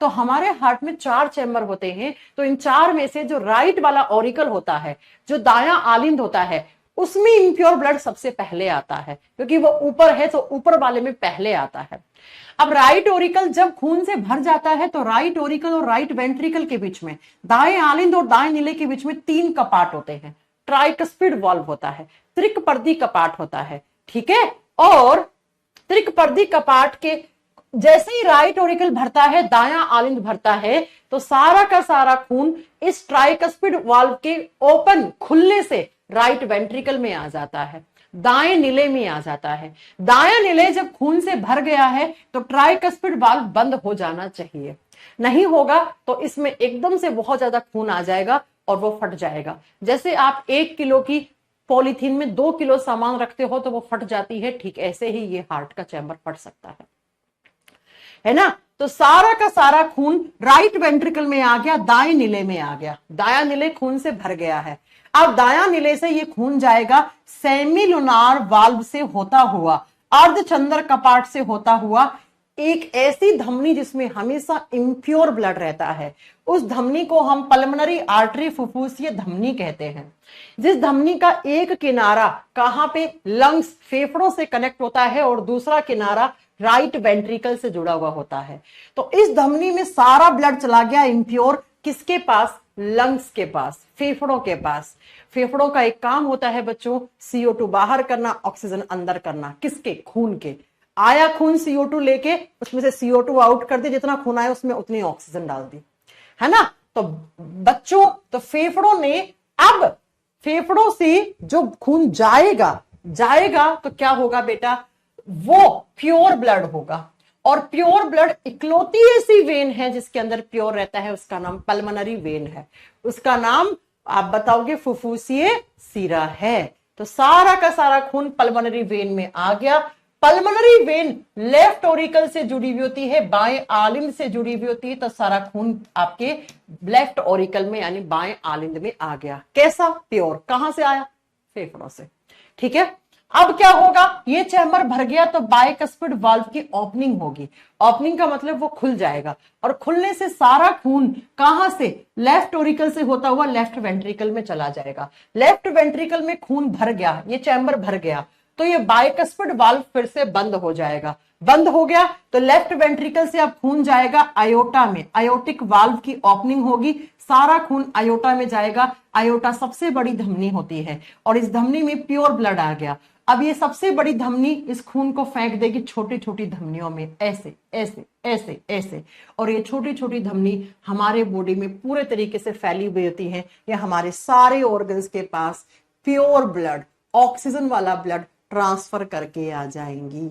तो हमारे हार्ट में 4 चैम्बर होते हैं। तो इन 4 में से जो राइट वाला ऑरिकल होता है, जो दायां आलिंद होता है, उसमें इम्प्योर ब्लड सबसे पहले आता है, क्योंकि वो ऊपर है तो ऊपर वाले में पहले आता है। अब राइट ओरिकल जब खून से भर जाता है तो राइट ओरिकल और राइट वेंट्रिकल के बीच में, दाएं आलिंद और दाएं नीले के बीच में 3 कपाट होते हैं। ट्राइकस्पिड वाल्व होता है, त्रिकपर्दी कपाट होता है, ठीक है। और त्रिकपर्दी कपाट के जैसे ही राइट ओरिकल भरता है, दायां आलिंद भरता है, तो सारा का सारा खून इस ट्राइकस्पिड वाल्व के ओपन खुलने से राइट वेंट्रिकल में आ जाता है, दाएं नीले में आ जाता है। दायां नीले जब खून से भर गया है तो ट्राइकस्पिड वाल्व बंद हो जाना चाहिए, नहीं होगा तो इसमें एकदम से बहुत ज्यादा खून आ जाएगा और वो फट जाएगा। जैसे आप 1 किलो की पॉलीथीन में 2 किलो सामान रखते हो तो वो फट जाती है, ठीक ऐसे ही ये हार्ट का चैम्बर फट सकता है ना। तो सारा का सारा खून राइट वेंट्रिकल में आ गया, दाएं नीले में आ गया, दायां नीले खून से भर गया है। अब दायां नीले से ये खून जाएगा सेमिलुनार वाल्व से होता हुआ, अर्धचंद्र कपाट से होता हुआ एक ऐसी धमनी जिसमें हमेशा इम्प्योर ब्लड रहता है। उस धमनी को हम पल्मोनरी आर्टरी, फुफ्फुसीय धमनी कहते हैं। जिस धमनी का एक किनारा कहां पे, लंग्स, फेफड़ों से कनेक्ट होता है और दूसरा किनारा राइट वेंट्रिकल से जुड़ा हुआ होता है। तो इस धमनी में सारा ब्लड चला गया इम्प्योर, किसके पास? लंग्स के पास, फेफड़ों के पास। फेफड़ों का एक काम होता है बच्चों, CO2 बाहर करना, ऑक्सीजन अंदर करना। किसके? खून के। आया खून CO2 लेके, उसमें से CO2 आउट कर दे, जितना खून आया उसमें उतनी ऑक्सीजन डाल दी, है ना। तो बच्चों, तो फेफड़ों ने, अब फेफड़ों से जो खून जाएगा तो क्या होगा बेटा? वो प्योर ब्लड होगा। और प्योर ब्लड इकलौती ऐसी वेन है जिसके अंदर प्योर रहता है, उसका नाम पल्मोनरी वेन है। उसका नाम आप बताओगे फुफ्फुसीय सिरा है। तो सारा का सारा खून पल्मोनरी वेन में आ गया। पल्मोनरी वेन लेफ्ट ओरिकल से जुड़ी हुई होती है, बाएं आलिंद से जुड़ी हुई होती है। तो सारा खून आपके लेफ्ट ओरिकल में यानी बाएं आलिंद में आ गया। कैसा? प्योर। कहां से आया? फेफड़ों से, ठीक है। अब क्या होगा? ये चैम्बर भर गया तो बाइकस्पिड वाल्व की ओपनिंग होगी। ओपनिंग का मतलब वो खुल जाएगा और खुलने से सारा खून कहां से? लेफ्ट ओरिकल से होता हुआ लेफ्ट वेंट्रिकल में चला जाएगा। लेफ्ट वेंट्रिकल में खून भर गया, ये चैम्बर भर गया, तो ये बाइकस्पिड वाल्व फिर से बंद हो जाएगा। बंद हो गया तो लेफ्ट वेंट्रिकल से अब खून जाएगा आयोटा में, आयोटिक वाल्व की ओपनिंग होगी, सारा खून आयोटा में जाएगा। आयोटा सबसे बड़ी धमनी होती है और इस धमनी में प्योर ब्लड आ गया। अब ये सबसे बड़ी धमनी इस खून को फेंक देगी छोटी छोटी धमनियों में, ऐसे ऐसे ऐसे ऐसे। और ये छोटी छोटी धमनी हमारे बॉडी में पूरे तरीके से फैली हुई होती है। ये हमारे सारे ऑर्गन्स के पास प्योर ब्लड, ऑक्सीजन वाला ब्लड ट्रांसफर करके आ जाएंगी।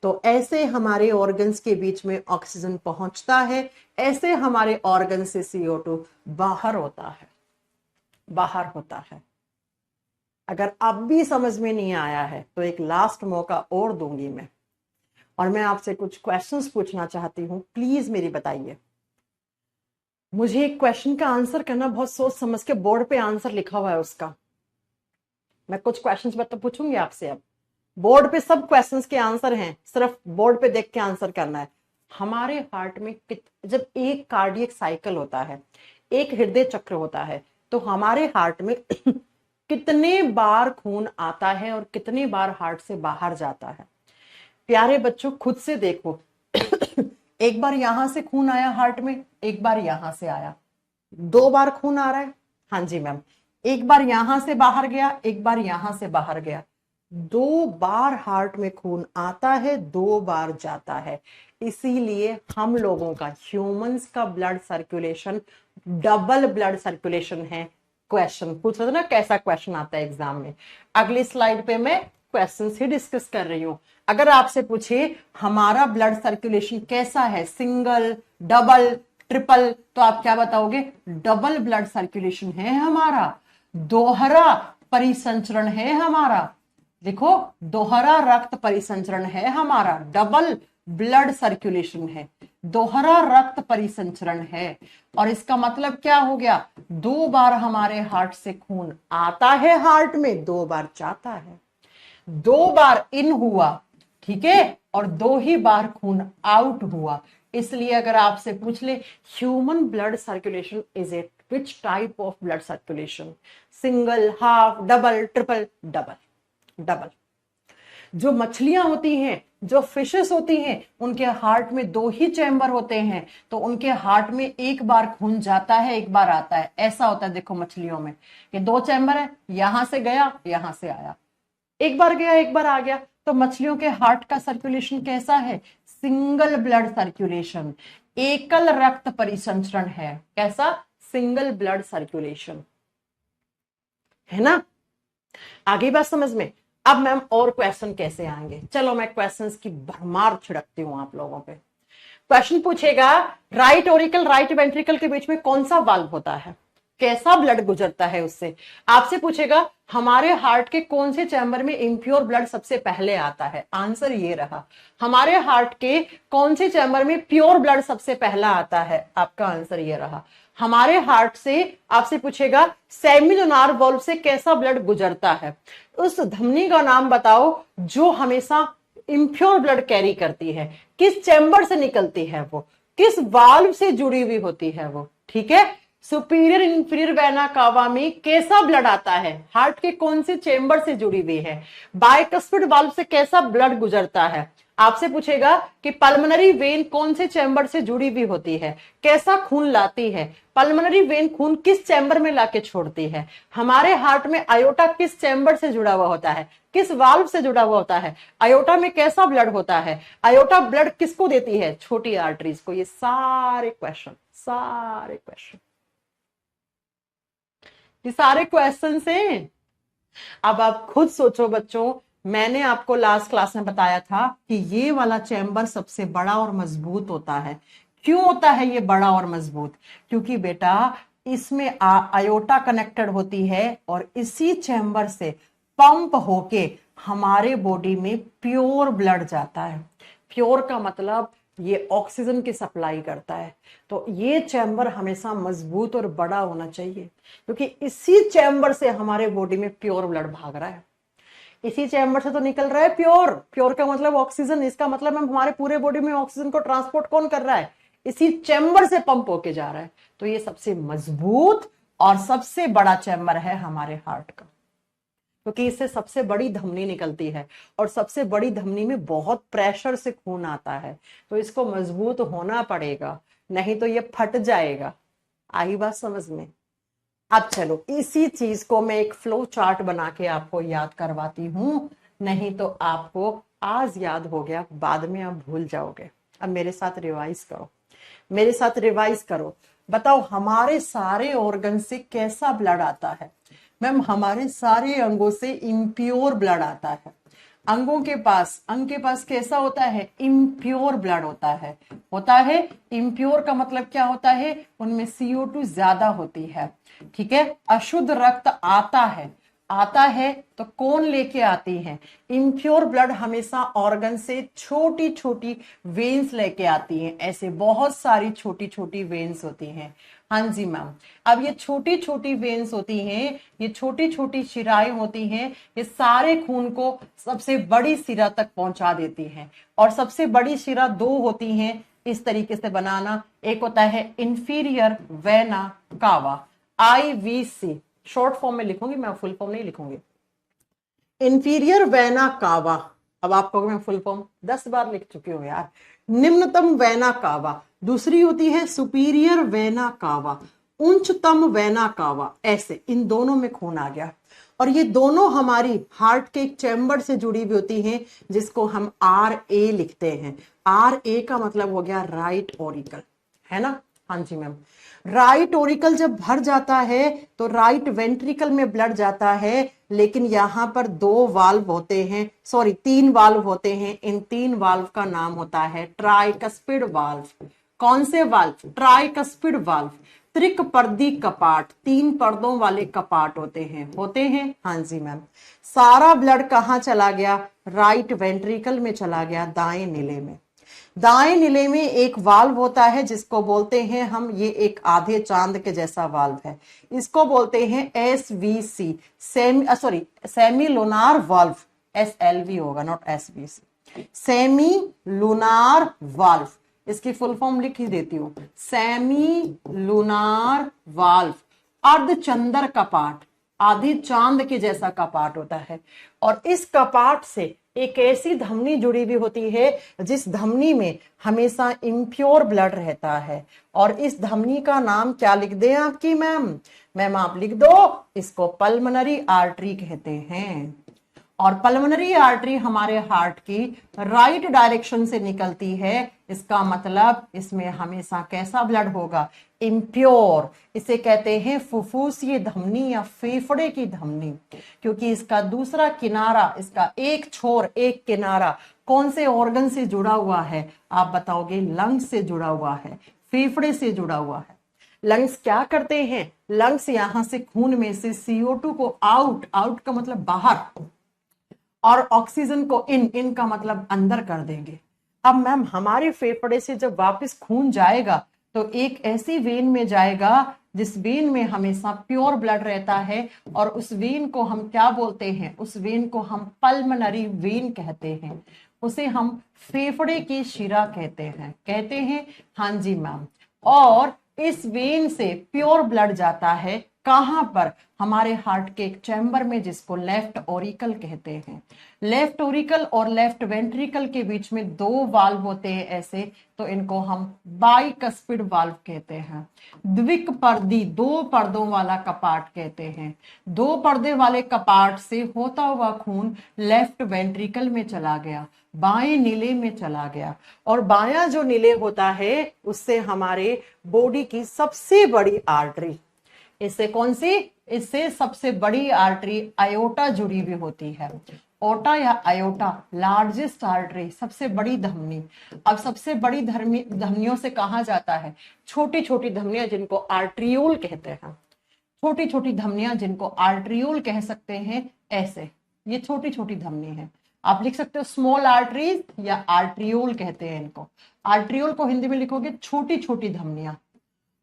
तो ऐसे हमारे ऑर्गन्स के बीच में ऑक्सीजन पहुंचता है, ऐसे हमारे ऑर्गन से CO2 बाहर होता है, बाहर होता है। अगर अब भी समझ में नहीं आया है तो एक लास्ट मौका और दूंगी मैं, और मैं आपसे कुछ क्वेश्चंस पूछना चाहती हूं, प्लीज मेरी बताइए। मुझे एक क्वेश्चन का आंसर करना बहुत सोच समझ के, बोर्ड पे आंसर लिखा हुआ है उसका। मैं कुछ क्वेश्चंस तो पूछूंगी आपसे। अब बोर्ड पे सब क्वेश्चंस के आंसर हैं, सिर्फ बोर्ड पे देख के आंसर करना है। हमारे हार्ट में जब एक कार्डियक साइकिल होता है, एक हृदय चक्र होता है, तो हमारे हार्ट में कितने बार खून आता है और कितनी बार हार्ट से बाहर जाता है? प्यारे बच्चों, खुद से देखो। एक बार यहां से खून आया हार्ट में, एक बार यहां से आया, 2 बार खून आ रहा है। हाँ जी मैम। एक बार यहां से बाहर गया, एक बार यहां से बाहर गया। 2 बार हार्ट में खून आता है, 2 बार जाता है। इसीलिए हम लोगों का, ह्यूमंस का blood circulation double blood circulation है। क्वेश्चन पूछ रहे थे ना कैसा क्वेश्चन आता है एग्जाम में। अगली स्लाइड पे मैं क्वेश्चंस ही डिस्कस कर रही हूं। अगर आपसे पूछे हमारा ब्लड सर्कुलेशन कैसा है, सिंगल, डबल, ट्रिपल, तो आप क्या बताओगे? डबल ब्लड सर्कुलेशन है हमारा, दोहरा परिसंचरण है हमारा। देखो, दोहरा रक्त परिसंचरण है हमारा, डबल ब्लड सर्कुलेशन है, दोहरा रक्त परिसंचरण है। और इसका मतलब क्या हो गया? 2 बार हमारे हार्ट से खून आता है हार्ट में, 2 बार जाता है, 2 बार इन हुआ, ठीक है, और 2 ही बार खून आउट हुआ। इसलिए अगर आपसे पूछ ले human blood circulation is a which type of blood circulation, single, half, double, triple? Double. Double. जो मछलियां होती हैं, जो फिशेस होती हैं, उनके हार्ट में 2 ही चैम्बर होते हैं, तो उनके हार्ट में एक बार खून जाता है, एक बार आता है। ऐसा होता है, देखो मछलियों में ये 2 चैम्बर है, यहां से गया, यहां से आया, एक बार गया, एक बार आ गया। तो मछलियों के हार्ट का सर्कुलेशन कैसा है? सिंगल ब्लड सर्कुलेशन, एकल रक्त परिसंचरण है। कैसा? सिंगल ब्लड सर्कुलेशन, है ना? आगे बात समझ में? अब मैम और क्वेश्चन कैसे आएंगे? चलो मैं क्वेश्चंस की भरमार छिड़कती हूं आप लोगों पे। क्वेश्चन पूछेगा राइट ऑरिकल, राइट वेंट्रिकल के बीच में कौन सा वाल्व होता है, कैसा ब्लड गुजरता है उससे। आपसे पूछेगा हमारे हार्ट के कौन से चैम्बर में इम्प्योर ब्लड सबसे पहले आता है। आंसर ये रहा, हमारे हार्ट के कौन से चैम्बर में प्योर ब्लड सबसे पहला आता है। आपका आंसर ये रहा। हमारे हार्ट से आपसे पूछेगा सेमिलुनार वाल्व से कैसा ब्लड गुजरता है। उस धमनी का नाम बताओ जो हमेशा इम्प्योर ब्लड कैरी करती है, किस चैम्बर से निकलती है वो, किस वाल्व से जुड़ी हुई होती है वो, ठीक है। सुपीरियर इंफीरियर वेना कावा में कैसा ब्लड आता है, हार्ट के कौन से चेंबर से जुड़ी हुई है। बाइकस्फिड वाल्व से कैसा ब्लड गुजरता है। आपसे पूछेगा कि पल्मोनरी वेन कौन से चैम्बर से जुड़ी हुई होती है, कैसा खून लाती है। पल्मोनरी वेन खून किस चैम्बर में लाके छोड़ती है। हमारे हार्ट में आयोटा किस चैम्बर से जुड़ा हुआ होता है, किस वाल्व से जुड़ा हुआ होता है। आयोटा में कैसा ब्लड होता है, आयोटा ब्लड किसको देती है, छोटी आर्टरीज को। ये सारे क्वेश्चन, सारे क्वेश्चन, ये सारे क्वेश्चन हैं। अब आप खुद सोचो बच्चों, मैंने आपको लास्ट क्लास में बताया था कि ये वाला चैम्बर सबसे बड़ा और मजबूत होता है। क्यों होता है ये बड़ा और मजबूत? क्योंकि बेटा इसमें आयोटा कनेक्टेड होती है और इसी चैम्बर से पंप होके हमारे बॉडी में प्योर ब्लड जाता है। प्योर का मतलब ये ऑक्सीजन की सप्लाई करता है। तो ये चैम्बर हमेशा मजबूत और बड़ा होना चाहिए, क्योंकि इसी चैम्बर से हमारे बॉडी में प्योर ब्लड भाग रहा है। इसी चैम्बर से तो निकल रहा है प्योर। प्योर का मतलब ऑक्सीजन, इसका मतलब हमारे पूरे बॉडी में ऑक्सीजन को ट्रांसपोर्ट कौन कर रहा है, इसी चैम्बर से पंप होके जा रहा है। तो ये सबसे मजबूत और सबसे बड़ा चैम्बर है हमारे हार्ट का, क्योंकि इससे सबसे बड़ी धमनी निकलती है और सबसे बड़ी धमनी में बहुत प्रेशर से खून आता है। तो इसको मजबूत होना पड़ेगा, नहीं तो ये फट जाएगा। आई बात समझ में? अब चलो इसी चीज को मैं एक फ्लो चार्ट बना के आपको याद करवाती हूं, नहीं तो आपको आज याद हो गया, बाद में आप भूल जाओगे। अब मेरे साथ रिवाइज करो, मेरे साथ रिवाइज करो। बताओ हमारे सारे ऑर्गन से कैसा ब्लड आता है। मैम हमारे सारे अंगों से इम्प्योर ब्लड आता है। अंगों के पास, अंग के पास कैसा होता है, इम्प्योर ब्लड होता है। इम्प्योर का मतलब क्या होता है, उनमें CO2 ज्यादा होती है, ठीक है। अशुद्ध रक्त आता है तो कौन लेके आती है, इम्प्योर ब्लड हमेशा ऑर्गन से छोटी छोटी वेन्स लेके आती हैं। ऐसे बहुत सारी छोटी छोटी वेन्स होती हैं। हाँ जी मैम। अब ये छोटी छोटी वेन्स होती हैं, ये छोटी छोटी शिराएं होती हैं, ये सारे खून को सबसे बड़ी शिरा तक पहुंचा देती हैं। और सबसे बड़ी शिरा 2 होती हैं, इस तरीके से बनाना। एक होता है inferior vena cava, IVC, short form में लिखूंगी मैं, फुल फॉर्म नहीं लिखूंगी। इंफीरियर वेना कावा, अब आपको मैं फुल फॉर्म 10 बार लिख चुकी हूँ यार। निम्नतम वेना कावा। दूसरी होती है सुपीरियर वेना कावा, उच्चतम वेना कावा। ऐसे इन दोनों में खून आ गया, और ये दोनों हमारी हार्ट के एक चैम्बर से जुड़ी हुई होती हैं, जिसको हम RA लिखते हैं। RA का मतलब हो गया राइट ऑरिकल, है ना। हाँ जी मैम। राइट ऑरिकल जब भर जाता है तो राइट वेंट्रिकल में ब्लड जाता है, लेकिन यहाँ पर 2 वाल्व होते हैं, सॉरी 3 वाल्व होते हैं। इन 3 वाल्व का नाम होता है ट्राइकस्पिड वाल्व। कौन से वाल्व? Tricuspid valve. त्रिकपर्दी कपाट, 3 पर्दों वाले कपाट होते हैं। हाँ जी मैम। सारा ब्लड कहाँ चला गया? राइट वेंट्रिकल में चला गया, दाएं नीले में। दाएं नीले में एक वाल्व होता है जिसको बोलते हैं हम, ये एक आधे चांद के जैसा वाल्व है, इसको बोलते हैं SVC, sorry semi lunar valve. SLV होगा, not SVC। Semi lunar valve, इसकी फुल फॉर्म लिख ही देती हूं, सेमी लूनार वाल्व। अर्धचंद्र कपाट, आधे चांद के जैसा कपाट होता है। और इस कपाट से एक ऐसी धमनी जुड़ी हुई होती है जिस धमनी में हमेशा इम्प्योर ब्लड रहता है। और इस धमनी का नाम क्या लिख दें आपकी मैम? मैम आप लिख दो, इसको पल्मोनरी आर्टरी कहते हैं। और पल्मोनरी आर्टरी हमारे हार्ट की राइट डायरेक्शन से निकलती है। इसका मतलब इसमें हमेशा कैसा ब्लड होगा? इम्प्योर। इसे कहते हैं फुफ्फुसीय धमनी या फेफड़े की धमनी, क्योंकि इसका दूसरा किनारा, इसका एक छोर, एक किनारा कौन से ऑर्गन से जुड़ा हुआ है? आप बताओगे लंग्स से जुड़ा हुआ है, फेफड़े से जुड़ा हुआ है। लंग्स क्या करते हैं? लंग्स यहां से खून में से CO2 को आउट, आउट का मतलब बाहर, और ऑक्सीजन को इन का मतलब अंदर कर देंगे। अब मैम हमारे फेफड़े से जब वापस खून जाएगा तो एक ऐसी वेन में जाएगा जिस वेन में हमेशा प्योर ब्लड रहता है, और उस वेन को हम क्या बोलते हैं? उस वेन को हम पल्मोनरी वेन कहते हैं, उसे हम फेफड़े की शिरा कहते हैं। हाँ जी मैम। और इस वेन से प्योर ब्लड जाता है कहां पर? हमारे हार्ट के एक चैम्बर में जिसको लेफ्ट ओरिकल कहते हैं। लेफ्ट ओरिकल और लेफ्ट वेंट्रिकल के बीच में 2 वाल्व होते हैं ऐसे, तो इनको हम बाइकस्पिड वाल्व कहते हैं। द्विकपर्दी, 2 पर्दों वाला कपाट कहते हैं। 2 पर्दे वाले कपाट से होता हुआ खून लेफ्ट वेंट्रिकल में चला गया, बाएं नीले में चला गया। और बायां जो नीले होता है उससे हमारे बॉडी की सबसे बड़ी आर्टरी, इससे कौन सी? इससे सबसे बड़ी आर्टरी आयोटा जुड़ी हुई होती है। ओटा या आयोटा, लार्जेस्ट आर्टरी, सबसे बड़ी धमनी। अब सबसे बड़ी धमनियों से कहा जाता है छोटी छोटी धमनियां जिनको आर्ट्रियोल कहते हैं। छोटी छोटी धमनियां जिनको आर्ट्रियोल कह सकते हैं, ऐसे ये छोटी छोटी धमनी है। आप लिख सकते हो स्मॉल आर्टरीज या आर्ट्रियोल कहते हैं इनको। आर्ट्रियोल को हिंदी में लिखोगे छोटी छोटी धमनियां।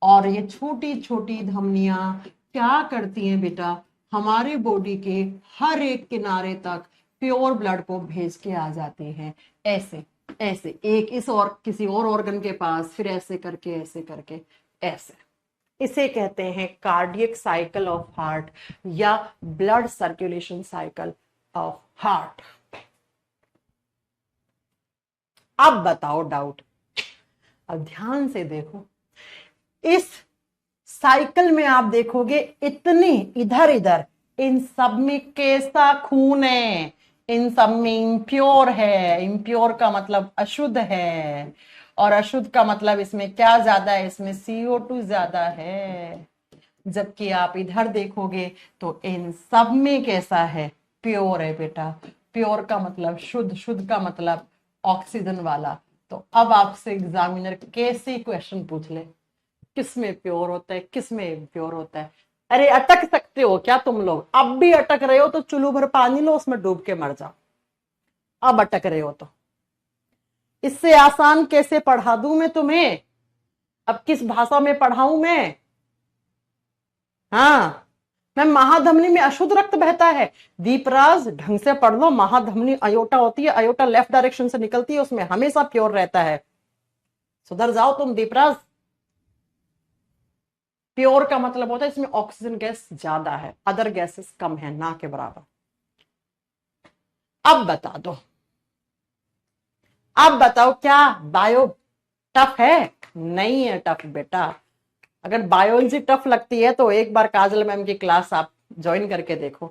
और ये छोटी छोटी धमनियां क्या करती हैं बेटा? हमारे बॉडी के हर एक किनारे तक प्योर ब्लड को भेज के आ जाती हैं, ऐसे ऐसे, एक इस और किसी और ऑर्गन के पास, फिर ऐसे करके, ऐसे करके, ऐसे। इसे कहते हैं कार्डियक साइकिल ऑफ हार्ट या blood circulation cycle of heart. अब बताओ डाउट, अब ध्यान से देखो। इस साइकिल में आप देखोगे इतनी इधर इधर, इन सब में कैसा खून है? इन सब में इम्प्योर है। इम्प्योर का मतलब अशुद्ध है, और अशुद्ध का मतलब इसमें क्या ज्यादा है? इसमें CO2 ज्यादा है। जबकि आप इधर देखोगे तो इन सब में कैसा है? प्योर है बेटा। प्योर का मतलब शुद्ध, शुद्ध का मतलब ऑक्सीजन वाला। तो अब आपसे एग्जामिनर कैसे क्वेश्चन पूछ ले, किस में प्योर होता है, किस में इम्प्योर होता है? अरे अटक सकते हो क्या तुम लोग? अब भी अटक रहे हो तो चुल्लू भर पानी लो, उसमें डूब के मर जाओ। अब अटक रहे हो तो इससे आसान कैसे पढ़ा दूं मैं तुम्हें? अब किस भाषा में पढ़ाऊं मैं? हाँ मैं, महाधमनी में अशुद्ध रक्त बहता है। दीपराज ढंग से पढ़ लो। महाधमनी अयोटा होती है, अयोटा लेफ्ट डायरेक्शन से निकलती है, उसमें हमेशा प्योर रहता है। सुधर जाओ तुम दीपराज। प्योर का मतलब होता है इसमें ऑक्सीजन गैस ज्यादा है, अदर गैसेस कम है, ना के बराबर। अब बता दो, अब बताओ क्या बायो टफ है? नहीं है टफ बेटा। अगर बायोलॉजी टफ लगती है तो एक बार काजल मैम की क्लास आप ज्वाइन करके देखो।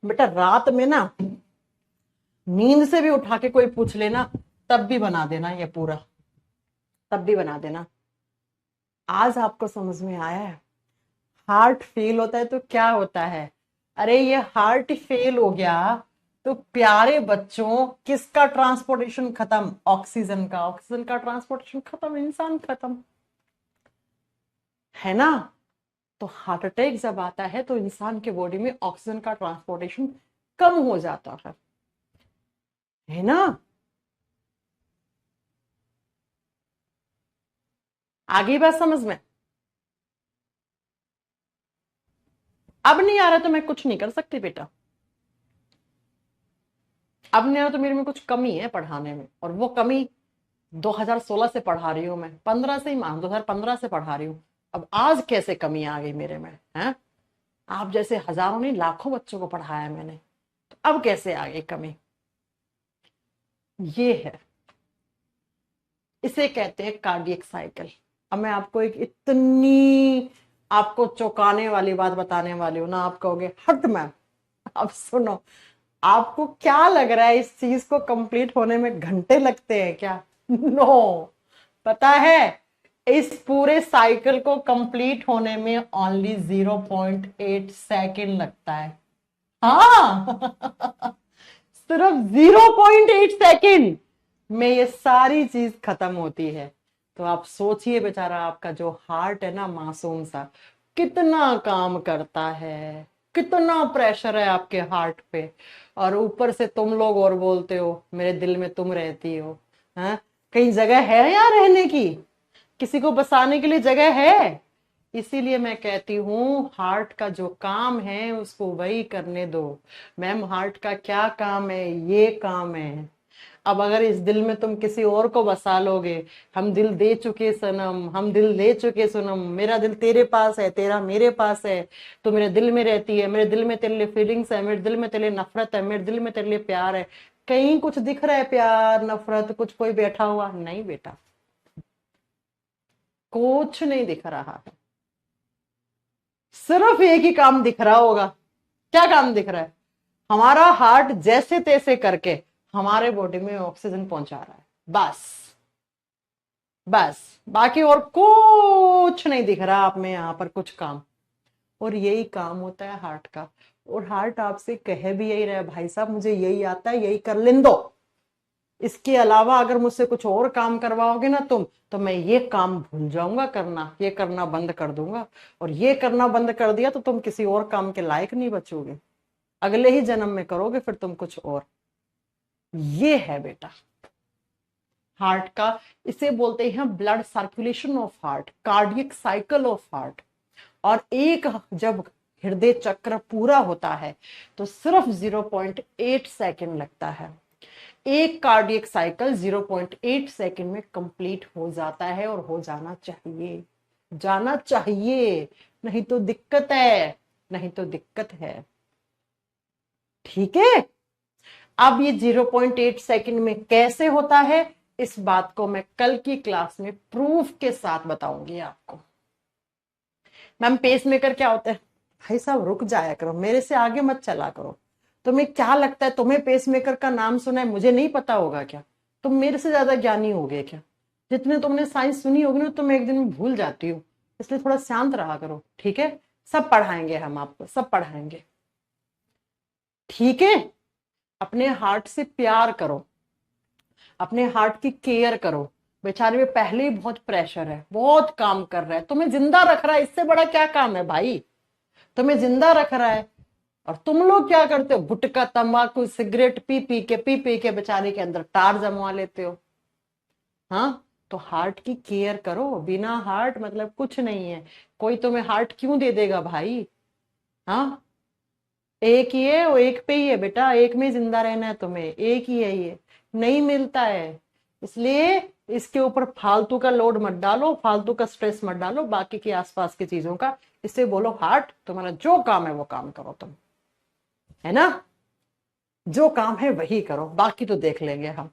बेटा रात में ना नींद से भी उठा के कोई पूछ लेना, तब भी बना देना ये पूरा, तब भी बना देना। आज आपको समझ में आया है हार्ट फेल होता है तो क्या होता है? अरे ये हार्ट फेल हो गया तो प्यारे बच्चों किसका ट्रांसपोर्टेशन खत्म? ऑक्सीजन का। ऑक्सीजन का ट्रांसपोर्टेशन खत्म, इंसान खत्म, है ना? तो हार्ट अटैक जब आता है तो इंसान के बॉडी में ऑक्सीजन का ट्रांसपोर्टेशन कम हो जाता है ना? आगे बात समझ में? अब नहीं आ रहा तो मैं कुछ नहीं कर सकती बेटा। अब नहीं आ रहा तो मेरे में कुछ कमी है पढ़ाने में, और वो कमी 2016 से पढ़ा रही हूँ मैं, 15 से ही मान, 2015 से पढ़ा रही हूँ। अब आज कैसे कमी आ गई मेरे में? है आप जैसे हजारों नहीं लाखों बच्चों को पढ़ाया मैंने, तो अब कैसे आ गई कमी? ये है, इसे कहते हैं कार्डियक साइकिल। अब मैं आपको एक इतनी आपको चौंकाने वाली बात बताने वाली हूँ ना, आप कहोगे हट मैम। अब सुनो, आपको क्या लग रहा है इस चीज को कंप्लीट होने में घंटे लगते हैं क्या? नो, पता है इस पूरे साइकिल को कंप्लीट होने में ओनली 0.8 सेकेंड लगता है। हाँ सिर्फ 0.8 सेकेंड में ये सारी चीज खत्म होती है। तो आप सोचिए बेचारा आपका जो हार्ट है ना, मासूम सा, कितना काम करता है, कितना प्रेशर है आपके हार्ट पे, और ऊपर से तुम लोग और बोलते हो मेरे दिल में तुम रहती हो। हाँ, कहीं जगह है यहाँ रहने की? किसी को बसाने के लिए जगह है? इसीलिए मैं कहती हूँ हार्ट का जो काम है उसको वही करने दो। मैम हार्ट का क्या काम है? ये काम है। अब अगर इस दिल में तुम किसी और को बसा लोगे, हम दिल दे चुके सनम, हम दिल दे चुके सनम, मेरा दिल तेरे पास है, तेरा मेरे पास है, तो मेरे दिल में रहती है, मेरे दिल में तेरे लिए फीलिंग्स है, मेरे दिल में तेरे लिए नफरत है, मेरे दिल में तेरे लिए प्यार है। कहीं कुछ दिख रहा है प्यार नफरत कुछ कोई बैठा हुआ? नहीं बेटा, कुछ नहीं दिख रहा है। सिर्फ एक ही काम दिख रहा होगा। क्या काम दिख रहा है? हमारा हार्ट जैसे तैसे करके हमारे बॉडी में ऑक्सीजन पहुंचा रहा है, बस। बस, बाकी और कुछ नहीं दिख रहा आप में यहाँ पर कुछ काम। और यही काम होता है हार्ट का। और हार्ट आपसे कह भी यही रहा है, भाई साहब मुझे यही आता है, यही कर लें दो, इसके अलावा अगर मुझसे कुछ और काम करवाओगे ना तुम, तो मैं ये काम भूल जाऊंगा करना, ये करना बंद कर दूंगा। और ये करना बंद कर दिया तो तुम किसी और काम के लायक नहीं बचोगे, अगले ही जन्म में करोगे फिर तुम कुछ और। ये है बेटा हार्ट का। इसे बोलते हैं blood circulation of heart, cardiac cycle of heart. और एक जब हृदय चक्र पूरा होता है तो सिर्फ 0.8 सेकेंड लगता है। एक कार्डियक साइकिल 0.8 सेकेंड में कंप्लीट हो जाता है, और हो जाना चाहिए, जाना चाहिए, नहीं तो दिक्कत है, नहीं तो दिक्कत है। ठीक है? अब ये 0.8 सेकेंड में कैसे होता है, इस बात को मैं कल की क्लास में प्रूफ के साथ बताऊंगी आपको। मैम पेसमेकर क्या होता है? भाई साहब रुक जाया करो, मेरे से आगे मत चला करो। तुम्हें क्या लगता है तुम्हें पेसमेकर का नाम सुना है मुझे नहीं पता होगा क्या? तुम मेरे से ज्यादा ज्ञानी हो गए क्या? जितने तुमने साइंस सुनी होगी ना तुम एक दिन में भूल जाती हो, इसलिए थोड़ा शांत रहा करो, ठीक है? सब पढ़ाएंगे हम आपको, सब पढ़ाएंगे, ठीक है? अपने हार्ट से प्यार करो, अपने हार्ट की केयर करो। बेचारे में पहले ही बहुत प्रेशर है, बहुत काम कर रहा है, तुम्हें जिंदा रख रहा है, इससे बड़ा क्या काम है भाई? तुम्हें जिंदा रख रहा है, और तुम लोग क्या करते हो? गुटखा तंबाकू सिगरेट पी पी के बेचारे के अंदर टार जमवा लेते हो। हाँ, तो हार्ट की केयर करो, बिना हार्ट मतलब कुछ नहीं है। कोई तुम्हें हार्ट क्यों दे देगा भाई? हाँ, एक ही है, वो एक पे ही है बेटा, एक में जिंदा रहना है तुम्हें, एक ही है, ये नहीं मिलता है। इसलिए इसके ऊपर फालतू का लोड मत डालो, फालतू का स्ट्रेस मत डालो बाकी के आसपास की चीजों का। इससे बोलो हार्ट तुम्हारा जो काम है वो काम करो तुम, है ना? जो काम है वही करो, बाकी तो देख लेंगे हम।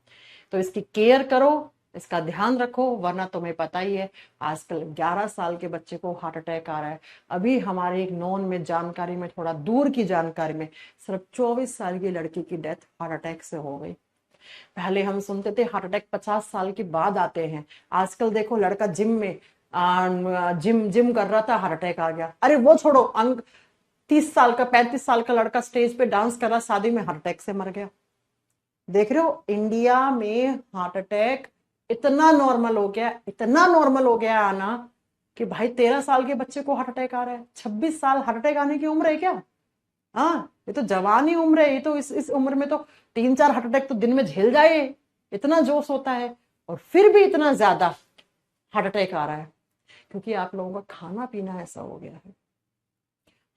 तो इसकी केयर करो, इसका ध्यान रखो, वरना तुम्हें पता ही है आजकल 11 साल के बच्चे को हार्ट अटैक आ रहा है। अभी हमारे एक नॉन में जानकारी में, थोड़ा दूर की जानकारी में, सिर्फ 24 साल की लड़की की डेथ हार्ट अटैक से हो गई। पहले हम सुनते थे हार्ट अटैक 50 साल के बाद आते हैं, आजकल देखो लड़का जिम में जिम जिम कर रहा था, हार्ट अटैक आ गया। अरे वो छोड़ो, 30 साल का 35 साल का लड़का स्टेज पे डांस कर रहा, शादी में हार्ट अटैक से मर गया। देख रहे हो, इंडिया में हार्ट अटैक इतना नॉर्मल हो गया, इतना नॉर्मल हो गया आना कि भाई 13 साल के बच्चे को हार्ट अटैक आ रहा है। 26 साल हार्ट अटैक आने की उम्र है क्या? हाँ, ये तो जवानी उम्र है। ये तो इस उम्र में तो 3-4 हार्ट अटैक तो दिन में झेल जाए, इतना जोश होता है। और फिर भी इतना ज्यादा हार्ट अटैक आ रहा है क्योंकि आप लोगों का खाना पीना ऐसा हो गया है,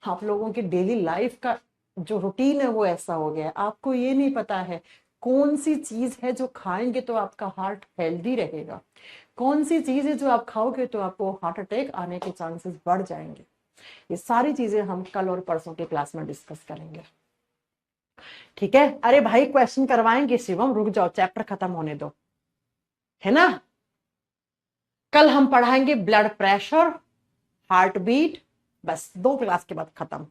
आप लोगों की डेली लाइफ का जो रूटीन है वो ऐसा हो गया है। आपको ये नहीं पता है कौन सी चीज है जो खाएंगे तो आपका हार्ट हेल्दी रहेगा, कौन सी चीज है जो आप खाओगे तो आपको हार्ट अटैक आने के चांसेस बढ़ जाएंगे। ये सारी चीजें हम कल और परसों की क्लास में डिस्कस करेंगे, ठीक है? अरे भाई क्वेश्चन करवाएंगे शिवम, रुक जाओ, चैप्टर खत्म होने दो, है ना? कल हम पढ़ाएंगे ब्लड प्रेशर, हार्ट बीट, बस 2 क्लास के बाद खत्म।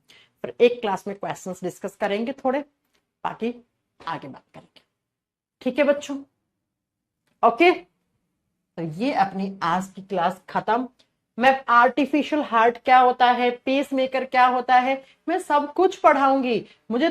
फिर एक क्लास में क्वेश्चंस डिस्कस करेंगे थोड़े, बाकी आगे बात करेंगे, ठीक है बच्चों? ओके, तो ये अपनी आज की क्लास खत्म। मैं आर्टिफिशियल हार्ट क्या होता है, पेस मेकर क्या होता है, मैं सब कुछ पढ़ाऊंगी। मुझे